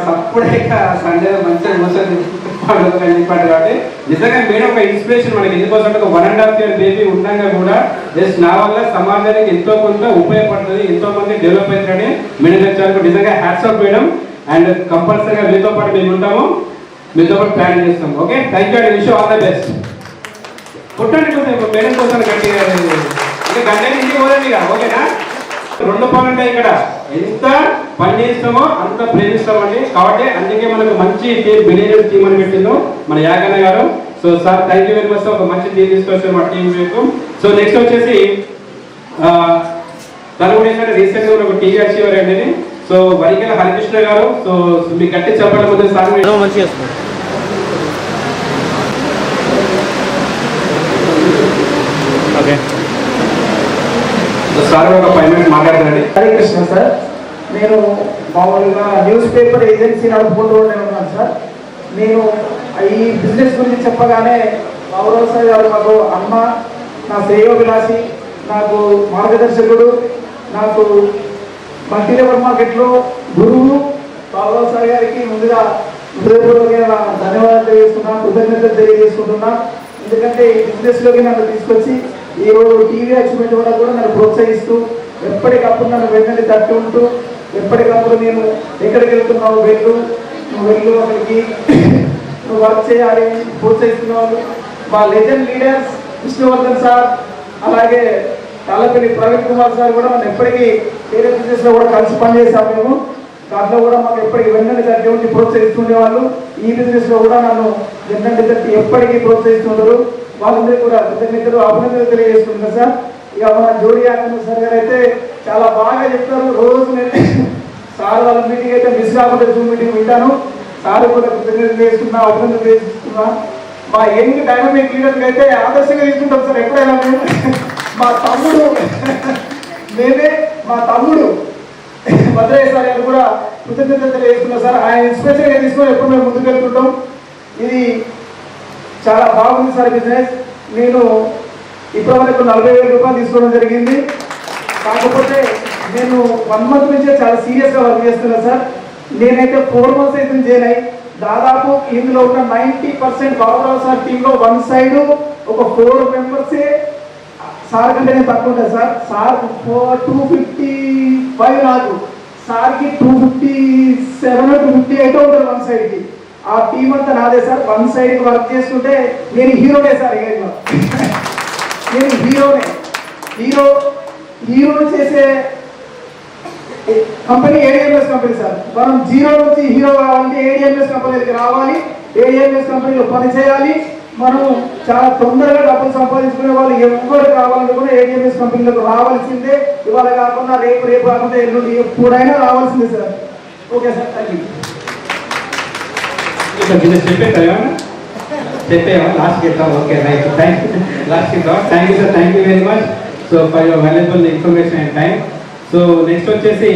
సప్పుడే సండే మంచిగా మోసం కాబట్టి నిజంగా మేడం ఒక ఇన్స్పిరేషన్ మనకి. ఎందుకోసం ఒక 1.5 year బేబీ ఉండగా కూడా జస్ట్ నా వల్ల సమాజానికి ఎంతో కొంత ఉపయోగపడుతుంది, ఎంతో మంది డెవలప్ అవుతారని మేడం వచ్చారు. నిజంగా హ్యాట్స్ ఆఫ్ మేడం. అండ్ కంపల్సరీగా మీతో పాటు మేము ఉంటాము, మీతో పాటు ప్లాన్ చేస్తాం. Okay, thank you and wish all the best. కొట్టండి కొంచెం మేడం కోసం గట్టిగా. ఇంకా గంట ఇంటికి పోదండి ఇక. ఓకేనా? 2 పాయింట్ ఇక్కడ ఎంత పని చేస్తామో అంత ప్రేమిస్తామండి. కాబట్టి అందుకే మనకు మంచి టీం, బిలియనర్ టీం అని పెట్టిందో మన యాగన్న గారు. So sir thank you very much. ఒక మంచి టీం తీసుకొచ్చారు మా టీం మీకు. సో నెక్స్ట్ వచ్చేసి తను కూడా ఏంటంటే రీసెంట్గా ఒక టీవీ అచీవర్ అండి. సో వరికల హరికృష్ణ గారు. సో మీకు గట్టి చెప్పడం ముందు సార్ మంచిగా ఓకే సార్ ఒక 5 minutes మాట్లాడతానండి. హరికృష్ణ సార్, నేను మామూలుగా న్యూస్ పేపర్ ఏజెన్సీ నడుపుకుంటూ ఉన్నాను సార్. నేను ఈ బిజినెస్ గురించి చెప్పగానే గౌరవ సార్ గారు మాకు అమ్మ, నా శ్రేయోభిలాషి, నాకు మార్గదర్శకుడు, నాకు మల్టీ లెవెల్ మార్కెట్లో గురువు గౌరవ సార్ గారికి ముందుగా హృదయపూర్వకంగా ధన్యవాదాలు తెలియజేస్తున్నా, కృతజ్ఞతలు తెలియజేసుకుంటున్నా. ఎందుకంటే ఈ బిజినెస్లోకి నన్ను తీసుకొచ్చి ఈరోజు టీవీ అచీవ్మెంట్ వల్ల కూడా నన్ను ప్రోత్సహిస్తూ ఎప్పటికప్పుడు నన్ను వెంటనే తట్టి ఉంటూ ఎప్పటికప్పుడు నేను ఎక్కడికి వెళ్తున్నావు నువ్వు వెళ్ళు అక్కడికి, నువ్వు వర్క్ చేయాలి ప్రోత్సహిస్తున్నావు. మా లెజెండ్ లీడర్స్ విష్ణువర్ధన్ సార్, అలాగే తాళ్ళపల్లి ప్రవీణ్ కుమార్ సార్ కూడా నన్ను ఎప్పటికీ వేరే బిజినెస్లో కూడా కలిసి పనిచేసాము మేము. దాంట్లో కూడా మాకు ఎప్పటికీ వెంటనే తట్టి ఉండి ప్రోత్సహిస్తుండేవాళ్ళు. ఈ బిజినెస్లో కూడా నన్ను వెంటనే తట్టి ఎప్పటికీ ప్రోత్సహిస్తుంటారు. వాళ్ళందరూ కూడా కృతజ్ఞతలు, అభినందనలు తెలియజేస్తున్నారు సార్. ఇక మన జోడి ఆనంద్ సార్ గారు అయితే చాలా బాగా చెప్తారు. రోజు నేను సార్ వాళ్ళ మీటింగ్ అయితే మిస్ కాకుండా జూమ్ మీటింగ్ వింటాను. సార్ కూడా కృతజ్ఞతలు తెలియజేస్తున్నా, అభినందనలు తెలియజేస్తున్నా. మా యంగ్ డైనమిక్ లీడర్కి అయితే ఆదర్శంగా తీసుకుంటాం సార్. ఎప్పుడైనా మేము మా తమ్ముడు భద్రయ్య సార్ గారు కూడా కృతజ్ఞతలు తెలియజేస్తున్నారు సార్. ఆయన ఇన్స్పిరేషన్గా తీసుకొని ఎప్పుడు మేము ముందుకు వెళ్తుంటాం. ఇది చాలా బాగుంది సార్ బిజినెస్. నేను ఇప్పటివరకు ₹40,000 తీసుకోవడం జరిగింది. కాకపోతే నేను 1 month నుంచే చాలా సీరియస్గా వర్క్ చేస్తున్నాను సార్. నేనైతే 4 months అయితే జాయిన్ అయ్యి దాదాపు ఇందులో ఉన్న 90% బాబురావు సార్ టీంలో 1 side ఒక 4 members సార్ కంటే నేను తక్కువ ఉంటుంది సార్. సార్ 255 నాకు, సార్కి 257 258 ఉంటుంది 1 side. ఆ టీం అంతా నాదే సార్. 1 side వర్క్ చేస్తుంటే నేను హీరోనే సార్. నేను హీరో చేసే కంపెనీ ADMS కంపెనీ సార్. మనం జీరో నుంచి హీరో కావాలంటే ADMS కంపెనీకి రావాలి, ADMS కంపెనీలో పని చేయాలి. మనం చాలా తొందరగా డబ్బులు సంపాదించుకునే వాళ్ళు ఎవరు కావాలంటే కూడా ADMS కంపెనీలకు రావాల్సిందే. ఇవాళ కాకుండా రేపు కాకుండా ఎల్లుండి ఎప్పుడైనా రావాల్సిందే sir. Okay sir, thank you. చెప్పేవా లాస్ట్కి ఇద్దాం. Okay right, thank you. లాస్ట్కి ఇద్దాం. Thank you sir, thank you very much. So for your valuable information and time. So next వచ్చేసి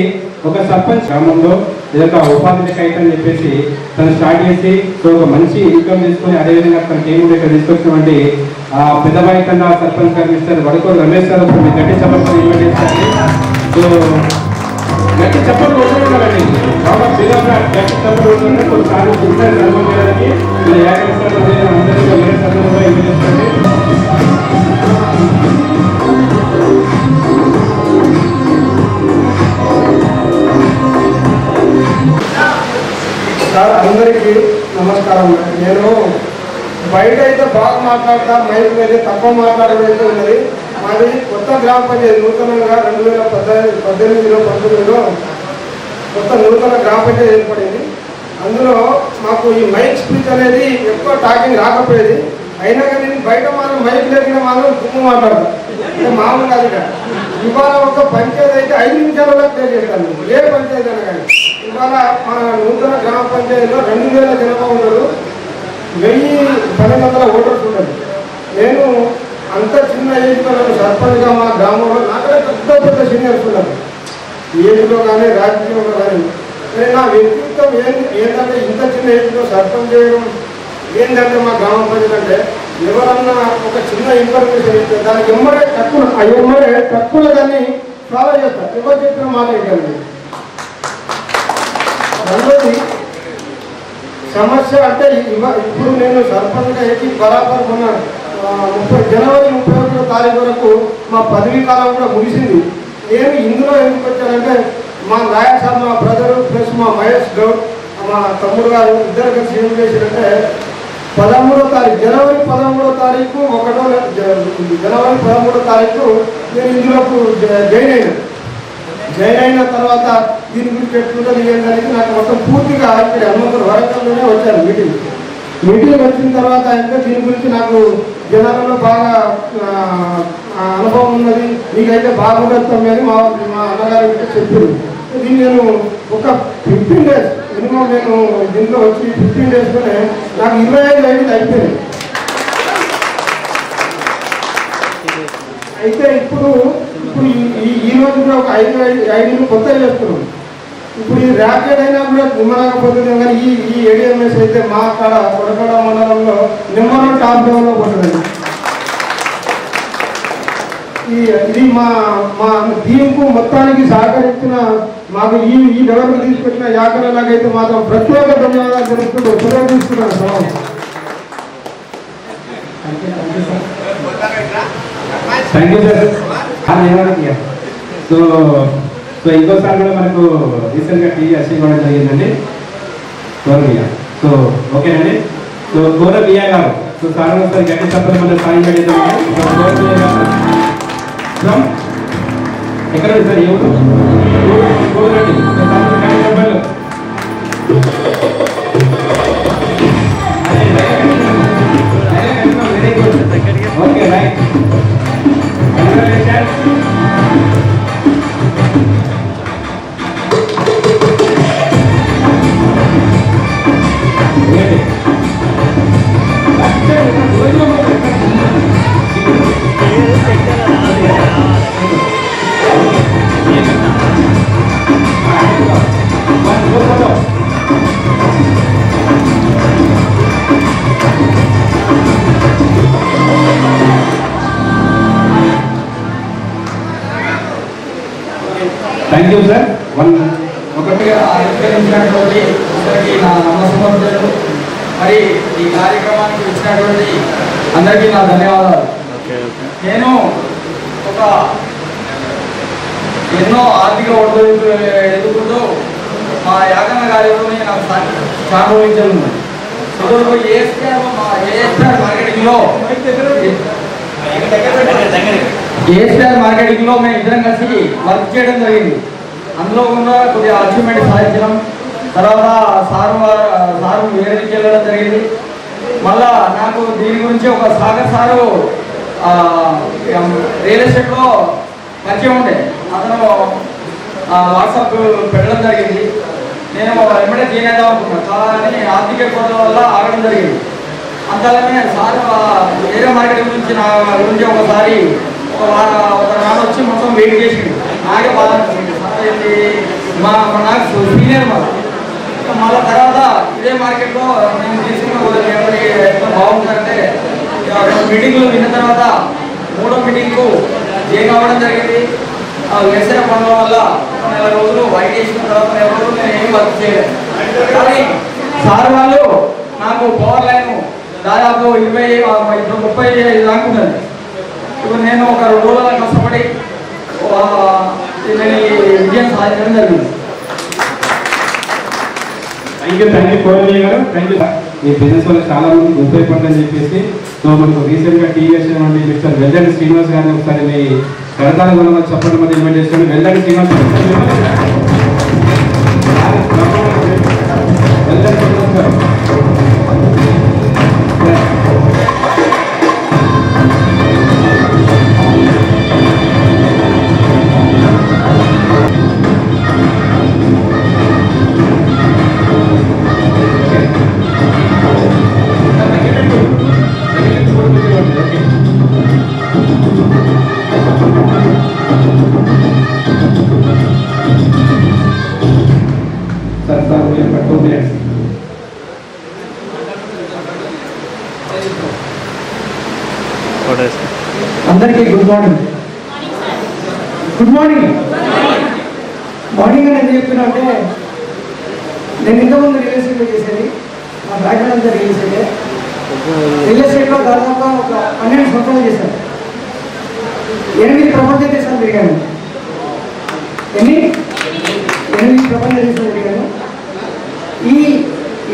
ఒక సర్పంచ్ గ్రామంలో ఇదొక ఉపాధి కైట్ అని చెప్పేసి తను స్టార్ట్ చేసి సో ఒక మంచి ఇన్కమ్ తీసుకొని అదేవిధంగా తన టీం కూడా ఇక్కడ తీసుకొచ్చినటువంటి పెద్దబాయి తండా సర్పంచ్ గారు మిస్టర్ వడకూరు రమేష్ గారు మీరు గట్టి చెప్పడం ఇన్వైట్ చేస్తారు. సో గట్టి చెప్పలు కొట్టుకుంటారండి. కాబట్టి గట్టి చెప్పలు కొట్టుకుంటే కొన్నిసార్లు చిన్న ధర్మం చేయడానికి మీరు ఏకరిస్తారు అందరికీ వేరే సందర్భంగా ఇన్వైట్ చేస్తారు. బాగా మాట్లాడతా, మైక్ మీద తక్కువ మాట్లాడడం అయితే ఉన్నది. మాది కొత్త గ్రామ పంచాయతీ నూతనంగా 2018-19లో కొత్త నూతన గ్రామ పంచాయతీ ఏర్పడింది. అందులో మాకు ఈ మైక్ స్పీచ్ అనేది ఎక్కువ టాకింగ్ రాకపోయేది. అయినా కానీ బయట మనం మైక్ లేకుండా మనం దుమ్ము మాట్లాడతాం, అంటే మామూలు కాదు. ఇవాళ ఒక పంచాయతీ అయితే 5 నిమిషాలలో తెలియజేస్తాను, ఏ పంచాయతీ అయినా కానీ. ఇవాళ మన నూతన గ్రామ పంచాయతీలో 2000 జనాభా ఉన్నారు, 1012 ఓటర్స్ ఉన్నారు. నేను అంత చిన్న ఏజ్లో నన్ను సర్పంచ్గా మా గ్రామంలో నాకంటే పెద్ద సీనియర్స్ ఉన్నారు, ఏజ్లో కానీ రాజకీయంలో కానీ. నా వ్యక్తిత్వం ఏంటంటే ఇంత చిన్న ఏజ్లో సర్పంచ్ చేయడం ఏంటంటే మా గ్రామ పంచాయతీ అంటే ఎవరన్నా ఒక చిన్న ఇన్ఫర్మేషన్ ఇస్తే దానికి ఎమ్మడే తక్కువ దాన్ని ఫాలో చేస్తారు. ఎవరు చెప్పిన మాట ఏంటండి. రెండోది సమస్య అంటే ఇప్పుడు నేను సర్పంచ్గా ఎక్కి బరాబర్ ఉన్న జనవరి 31వ తారీఖు వరకు మా పదవీ కాలం కూడా ముగిసింది. నేను ఇందులో ఎందుకు వచ్చానంటే మా నాయక్ సార్, మా బ్రదరు ప్లస్ మా మహేష్ గౌడ్, మా తమ్ముడు గారు ఇద్దరు కలిసి ఏం చేశారంటే 13వ తారీఖు జనవరి 13వ తారీఖు జనవరి 13వ తారీఖు నేను ఇందులోకి జాయిన్ అయిన తర్వాత దీని గురించి ఎట్లుంటుంది ఏంటనేది నాకు మొత్తం పూర్తిగా ఇక్కడ హనుమంతుడు వరంగల్లోనే వచ్చాను మీటింగ్ వచ్చిన తర్వాత ఇంకా దీని గురించి నాకు జనాలలో బాగా అనుభవం ఉన్నది, మీకైతే బాగుంటుంది అని మా అన్నగారు చెప్పారు. దీన్ని నేను ఒక 15 days మినిమం నేను దీంట్లో వచ్చి 15 daysలోనే నాకు 25 ఐడీలు అయిపోయాయి. అయితే ఇప్పుడు ఈ రోజు కూడా ఒక 5 ఐడీలు కొత్తగా చేస్తున్నాం. ఇప్పుడు ఈ ర్యాపిడ్ అయినా కూడా నిమ్మరాకపోతుంది, కానీ ఈ ఏడిఎంఎస్ అయితే మా కాడ కొడకడ మండలంలో నెంబర్ 1 టాప్ లెవెల్లో పోతుందండి. ఇది మా టీంకు మొత్తానికి సహకరించిన మాకు ఈ లెవెల్కి తీసుకొచ్చిన యాకరలాగైతే మాత్రం ప్రత్యేక ధన్యవాదాలు తెలుపుకుంటూ సెలవు తీసుకున్నాను. Thank you sir. సో ఇంకోసారి కూడా మనకు రీసెంట్గా టీవీ అసెంబ్లీ కూడా జరిగిందండి గౌరవీయ. సో ఓకేనండి. సో గౌరవీయ గారు, సో సార్ ఒకసారి గట్టి తప్పని మన సాయం పెడతామండి. గౌరవీయ గారు ఎక్కడ సార్ ఎవరు గౌరవండి okay right. Thank you sir. ఒకటిగా ఆవిష్కరించినటువంటి అందరికీ నా నమస్కారాలు. మరి ఈ కార్యక్రమానికి వచ్చినటువంటి అందరికీ నా ధన్యవాదాలు. నేను ఎన్నో ఆర్థిక ఒడిదుడుకులు ఎదుర్కొంటూ మా యాగన్న కార్యక్రమం నాకు సానుభవించాలి. ఏఎస్ఆర్ మార్కెటింగ్లో మేము ఇద్దరం కలిసి వర్క్ చేయడం జరిగింది. అందులో కూడా కొద్దిగా అచీవ్మెంట్ సాధించడం. తర్వాత సారు వేరేకి వెళ్ళడం జరిగింది. మళ్ళా నాకు దీని గురించి ఒక సాగర్ సారు రియల్ ఎస్టేట్లో పరిచయం ఉండే, అతను వాట్సాప్ పెట్టడం జరిగింది. నేను వెంబడే చేద్దాం అనుకున్నాను, కానీ ఆర్థిక ఇబ్బందుల వల్ల ఆగడం జరిగింది. అంతలోనే సార్ వేరే మార్కెట్ గురించి నా గురించి ఒకసారి ఒక నాన్న వచ్చి మొత్తం వెయిట్ చేసింది. నాకే బాధ అనిపించింది, సార్ ఏంటి నాకు సీనియర్ మళ్ళీ తర్వాత ఇదే మార్కెట్లో నేను తీసుకున్న ఎంత బాగుంటుందంటే మీటింగ్లు విన్న తర్వాత 3వ మీటింగ్కు జాయిన్ అవ్వడం జరిగింది. వ్యవసాయ పనుల వల్ల 1 నెల రోజులు వైట్ చేసిన తర్వాత ఎవరు నేను ఏం వర్క్ చేయలేదు. కానీ సార్ వాళ్ళు నాకు పవర్ లైన్ దాదాపు 30 దాకా ఉన్నది. ఇప్పుడు నేను ఒక 2 రోజుల కష్టపడి నేను విజయం సాధించడం జరిగింది. థ్యాంక్ యూ కోరయ్య గారు. Thank you. ఈ బిజినెస్ వల్ల చాలా మందికి ఉపయోగపడుతుందని చెప్పేసి సో మనకు రీసెంట్గా టీవీఎస్ నుండి మిస్టర్ వెల్లండి శ్రీనివాస్ గారిని ఒకసారి మీ కడతాల గుణమని చెప్పడం మీద ఇన్వైట్ చేస్తున్నాను. వెల్లండి శ్రీనివాస్ అందరికీ good morning. Good morning. Morning అని ఎందుకు చెప్తున్నా అంటే నేను ఇంతకుముందు రియల్ ఎస్టేట్లో చేసేది, మా బ్యాక్గ్రౌండ్ అంతా రియల్ ఎస్టేటే. రియల్ ఎస్టేట్లో దాదాపు ఒక 12 సంవత్సరాలు చేశాను. 8 ప్రపంచ దేశాలు తిరిగాను. 8 ప్రపంచ దేశాలు తిరిగాను. ఈ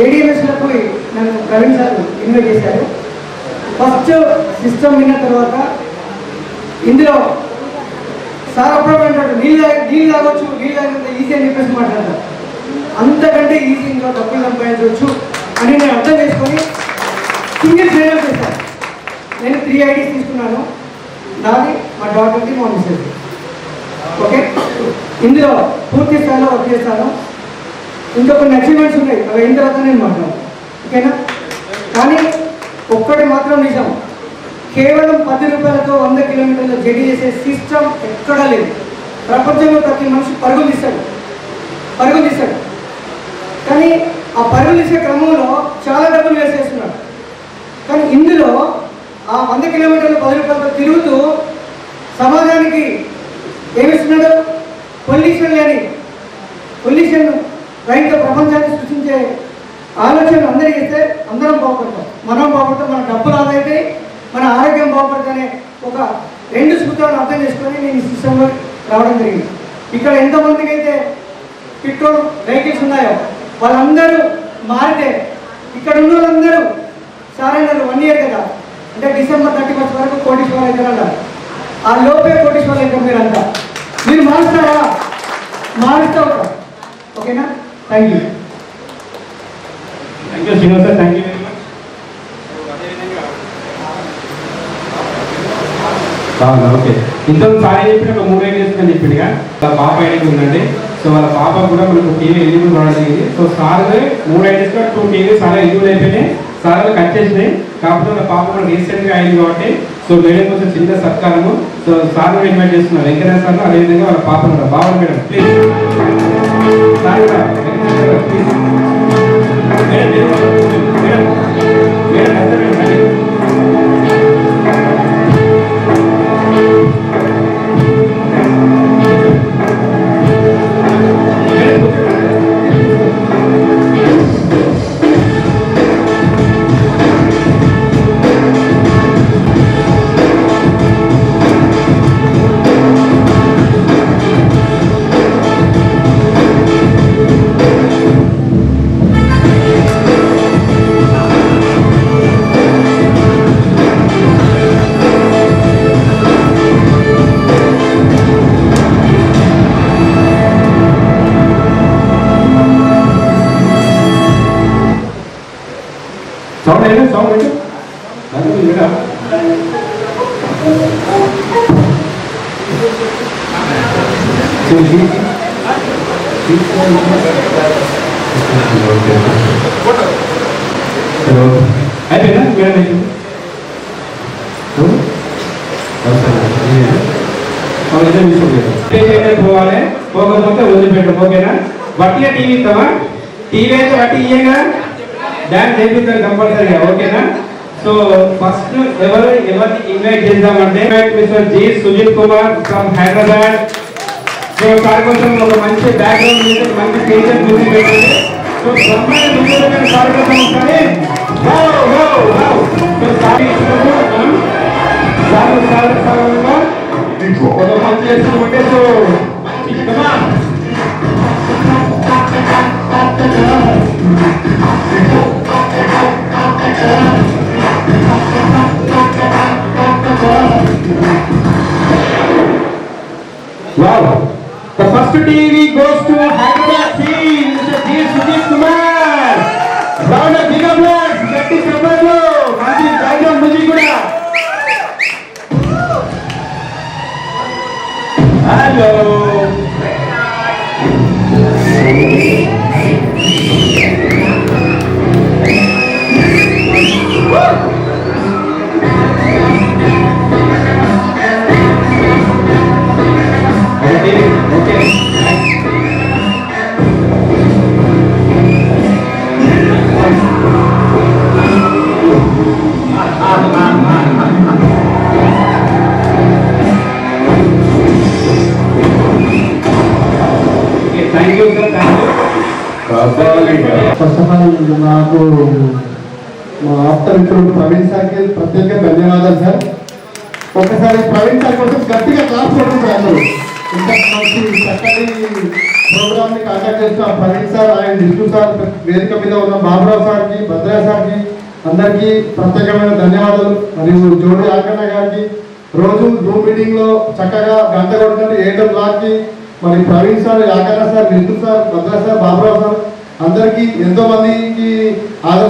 ఏడిఎంఎస్లకు నన్ను ప్రవీణ్ సార్ ఇన్వైట్ చేశారు. ఫస్ట్ సిస్టమ్ విన్న తర్వాత ఇందులో సార్ అప్పుడప్పుడు అంటాడు నీళ్ళు తాగొచ్చు, నీళ్ళు తాగినంత ఈజీ అని చెప్పేసి మాట్లాడతారు. అంతకంటే ఈజీ ఇందులో డబ్బులు సంపాదించవచ్చు అని నేను అర్థం చేసుకొని సింగిల్ ట్రైనర్ చేశాను. నేను 3 ఐడీస్ తీసుకున్నాను, నాది, మా డాటర్ది, మా మిస్సెస్. ఓకే, ఇందులో పూర్తి స్థాయిలో వర్క్ చేస్తాను. ఇంకా కొన్ని అచీవ్మెంట్స్ ఉన్నాయి, అవి అయిన తర్వాత నేను మాట్లాడను. ఓకేనా? కానీ ఒక్కటి మాత్రం నిజం, కేవలం 10 రూపాయలతో 100 కిలోమీటర్ల జర్నీ చేసే సిస్టమ్ ఎక్కడా లేదు. ప్రపంచంలో ప్రతి మనిషి పరుగులు తీస్తాడు. కానీ ఆ పరుగులు తీసే క్రమంలో చాలా డబ్బులు వేస్ట్ చేస్తున్నాడు. కానీ ఇందులో ఆ 100 కిలోమీటర్లు 10 రూపాయలతో తిరుగుతూ సమాజానికి ఏమిస్తున్నాడు? పొల్యూషన్ రైతు ప్రపంచాన్ని సృష్టించే ఆలోచనలు అందరికీ ఇస్తే అందరం బాగుపడతాం. మనం బాగుపడతాం, మన డబ్బులు ఆదా అవుతాయి, మన ఆరోగ్యం బాగుపడుతుందనే ఒక 2 సూత్రాలను అర్థం చేసుకొని నేను ఈ సిస్టంలో రావడం జరిగింది. ఇక్కడ ఎంతమందికి అయితే పెట్రోల్ వెహికల్స్ ఉన్నాయో వాళ్ళందరూ మారితే ఇక్కడ ఉన్న వాళ్ళందరూ సార్ అన్నారు 1 ఇయర్ కదా, అంటే డిసెంబర్ 31 వరకు కోటీశ్వరులు అవుతారు అన్నారు. ఆ లోపే కోటీశ్వరులు అవుతారు మీరంతా. మీరు మారుస్తారా? మారుస్తా ఉంటాం. ఓకేనా? Thank you. Thank you Srinivas sir, thank you very much. Okay, ఇంతకు సారీ చెప్పిన ఒక 3 ఐడియాస్ అని చెప్పిండుగా వాళ్ళ పాప ఐడియా ఉందండి. సో వాళ్ళ పాప కూడా మనకు టీవీ ఎలిజిబుల్ రావడం జరిగింది. So sir 3 ideas 2 TV sir eligible అయిపోయినాయి, సార్ కట్ చేసినాయి. కాకపోతే వాళ్ళ పాప కూడా రీసెంట్గా అయింది కాబట్టి సో మేడం కోసం చిన్న సత్కారము. సో సార్ కూడా ఇన్వైట్ చేస్తున్నారు, వెంకటేశ్వర సార్, అదేవిధంగా వాళ్ళ పాప కూడా బాగుంది మేడం. ప్లీజ్ సార్ కూడా ప్లీజ్ పోవాలి, పోకపోతే వదిలిపెట్టు. ఓకేనా? వట్టిగా టీవీ ఇస్తావా? టీవీ అయితే వట్టి ఇయ్యగా డాన్స్ చేపిస్తారు కంపల్సరీగా. ఓకేనా? సో ఫస్ట్ ఎవరిని ఇన్వైట్ చేద్దామంటే mister G Sujith Kumar from Hyderabad. So sir కోసం ఒక మంచి బ్యాక్గ్రౌండ్ మ్యూజిక్, మంచి టీచర్ మ్యూజిక్ పెట్టండి. సో బ్రహ్మాండ మ్యూజిక్ సార్ కోసం ఒకసారి ఒక మంచి చేస్తుంటే so The first TV goes to Hyderabad team, Mr. G. Sujeet Kumar. Round of big applause. Gatti Chapallo. Manchi background music kuda. Hello. Okay. Thank you, sir. Thank you. First of all నాకు మా ఆప్త మిత్రుడు ప్రవీణ్ సార్కి ప్రత్యేక ధన్యవాదాలు సార్. ఒకసారి ప్రవీణ్ సార్ కోసం గట్టిగా క్లాస్ కొడుతుంది అందరూ. ఇంకా మంచి చక్కటి ప్రోగ్రామ్ ని కాంటాక్ట్ చేస్తున్న ప్రవీణ్ సార్, ఆయన విష్ణు సార్, వేదిక మీద ఉన్న బాబురావు సార్కి, భద్రా సార్కి అందరికీ ప్రత్యేకమైన ధన్యవాదాలు. మరియు జోడి ఆకన్న గారికి రోజు జూమ్ మీటింగ్ లో చక్కగా గంట కొడుతుంటే 8 o'clockకి మరి Praveen sir, Akanna sir, Vishnu sir, Bhadra sir, Baburao sir అందరికీ ఎంతో మందికి ఆదర్శ